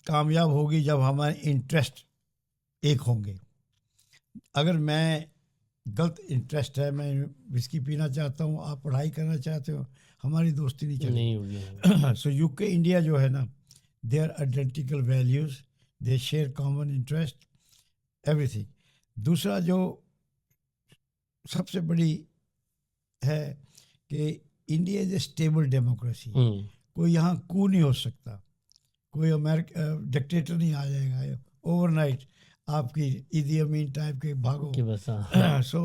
कामयाब होगी जब हमारे इंटरेस्ट एक होंगे। अगर मैं गलत इंटरेस्ट है, मैं विस्की पीना चाहता हूँ, आप पढ़ाई करना चाहते हो, हमारी दोस्ती नहीं नहीं चलेगी। होगी, हाँ। सो यूके इंडिया जो है ना, they are identical values, they share common interest, everything. दूसरा जो सबसे बड़ी है कि India is a stable democracy. हुँ, कोई यहाँ कू नहीं हो सकता, कोई अमेरिका डिक्टेटर नहीं आ जाएगा ओवरनाइट आपकी ईदी अमीन टाइप के भागो। कि बस हाँ। सो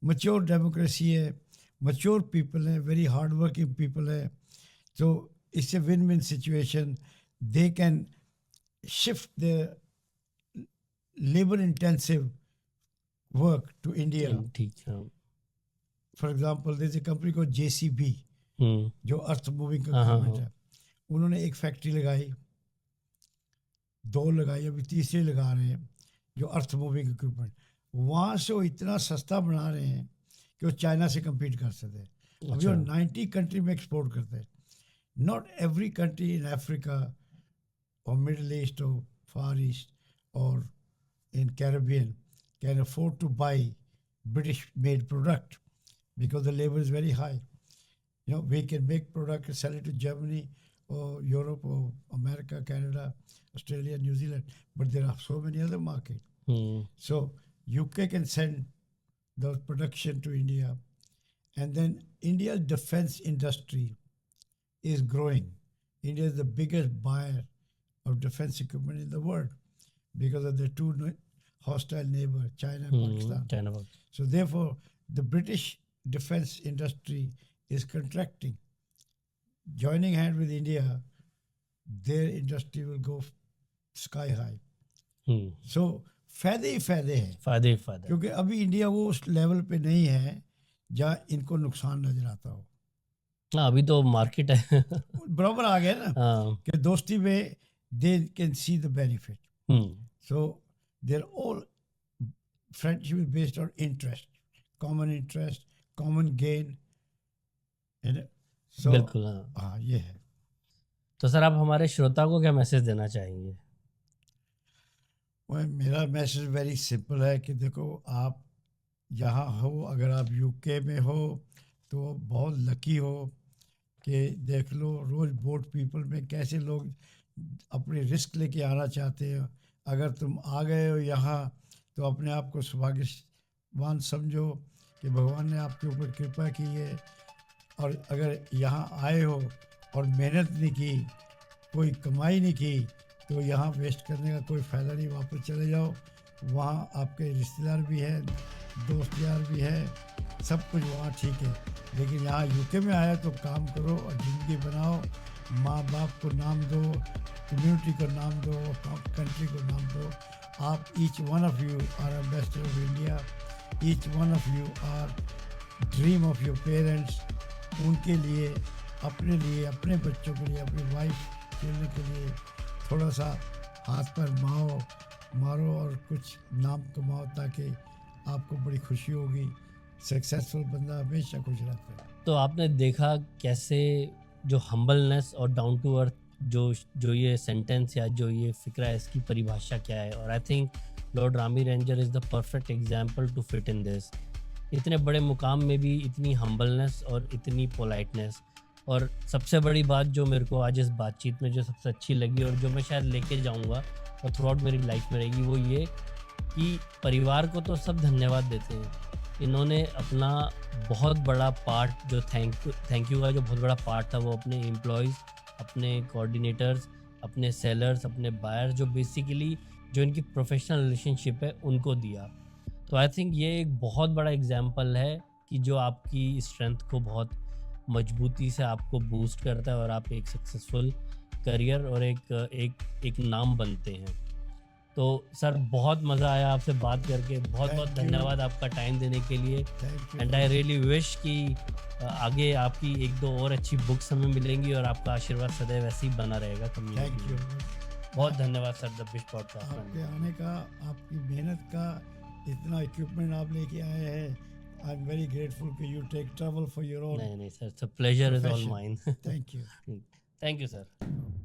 मच्योर डेमोक्रेसी है, मच्योर पीपल है, वेरी हार्ड वर्किंग पीपल है। तो इससे win win situation, they can shift the labour intensive work to India. ठीक, हाँ। For example this a company को JCB, हुँ, जो अर्थ मूविंग का हाँ, हाँ, इक्विपमेंट हाँ। है। उन्होंने एक फैक्ट्री लगाई, दो लगाई, अभी तीसरी लगा रहे हैं, जो अर्थ मूविंग इक्विपमेंट। वहाँ से वो इतना सस्ता बना रहे हैं कि वो चाइना से compete कर सकते हैं। अभी वो अच्छा, 90 कंट्री में एक्सपोर्ट करते हैं। Not every country in Africa or Middle East or Far East or in Caribbean can afford to buy British made product because the labor is very high. You know, we can make product and sell it to Germany or Europe or America, Canada, Australia, New Zealand, but there are so many other markets. Hmm, So UK can send the production to India, and then India's defense industry is growing. India is the biggest buyer of defense equipment in the world because of the two hostile neighbors, China and Pakistan. China बहुत। So therefore, the British defense industry is contracting. Joining hand with India, their industry will go sky high. Hmm, So फायदे ही फायदे हैं, फ़ायदे ही फ़ायदे हैं। क्योंकि अभी इंडिया वो उस लेवल पे नहीं है जहाँ इनको नुकसान नजर आता हो। हाँ, अभी तो मार्केट है। बराबर आ गया ना हाँ, कि दोस्ती में they can see the benefit. Hmm, So they're all friendship is based on interest, common gain. And so बिल्कुल, हाँ। हाँ, ये है। तो सर आप हमारे श्रोता को क्या मैसेज देना चाहेंगे? मेरा मैसेज वेरी सिंपल है कि देखो, आप यहाँ हो, अगर आप यूके में हो तो बहुत लकी हो कि देख लो रोज़ बोट पीपल में कैसे लोग अपने रिस्क लेके आना चाहते हैं। अगर तुम आ गए हो यहाँ तो अपने आप को सौभाग्यवान समझो कि भगवान ने आपके ऊपर कृपा की है। और अगर यहाँ आए हो और मेहनत नहीं की, कोई कमाई नहीं की, तो यहाँ वेस्ट करने का कोई फ़ायदा नहीं, वापस चले जाओ। वहाँ आपके रिश्तेदार भी हैं, दोस्त यार भी हैं, सब कुछ वहाँ ठीक है। लेकिन यहाँ यूके में आया तो काम करो और ज़िंदगी बनाओ, माँ बाप को नाम दो, कम्युनिटी को नाम दो, कंट्री को नाम दो। आप each one of you are ambassador of India, each one of you are dream of your parents. उनके लिए, अपने बच्चों के लिए, अपनी वाइफ चिल्ड्रन के लिए थोड़ा सा हाथ पर मारो और कुछ नाम कमाओ, ताकि आपको बड़ी खुशी होगी। सक्सेसफुल बंदा हमेशा खुश रहता है। तो आपने देखा कैसे जो हम्बलनेस और डाउन टू अर्थ जो ये सेंटेंस या जो ये फ़िक्रा है, इसकी परिभाषा क्या है। और I think Lord Rami Ranger is the perfect example to fit in this. इतने बड़े मुकाम में भी इतनी हम्बलनेस और इतनी पोलाइटनेस। और सबसे बड़ी बात जो मेरे को आज इस बातचीत में जो सबसे अच्छी लगी और जो मैं शायद लेके जाऊंगा और थ्रू आउट मेरी लाइफ में रहेगी, वो ये कि परिवार को तो सब धन्यवाद देते हैं, इन्होंने अपना बहुत बड़ा पार्ट, जो थैंक यू का जो बहुत बड़ा पार्ट था, वो अपने एम्प्लॉयज़, अपने कोऑर्डिनेटर्स, अपने सेलर्स, अपने बायर, जो बेसिकली जो इनकी प्रोफेशनल रिलेशनशिप है, उनको दिया। तो आई थिंक ये एक बहुत बड़ा एग्जाम्पल है कि जो आपकी स्ट्रेंथ को बहुत मजबूती से आपको बूस्ट करता है और आप एक सक्सेसफुल करियर और एक नाम बनते हैं। तो सर, बहुत मज़ा आया आपसे बात करके। बहुत बहुत Thank you. धन्यवाद आपका टाइम देने के लिए। Thank you. And I really wish कि आगे आपकी एक दो और अच्छी बुक्स हमें मिलेंगी और आपका आशीर्वाद सदैव ऐसे ही बना रहेगा थैंक कम्युनिटी यू। में। बहुत धन्यवाद सर, द बिश पॉडकास्ट आपके में। आने का, आपकी मेहनत का, इतना इक्विपमेंट आप लेके आए हैं, आई एम वेरी ग्रेटफुल कि you take trouble for your own. नहीं sir, pleasure is all Profession. Mine. Thank you. Thank you sir.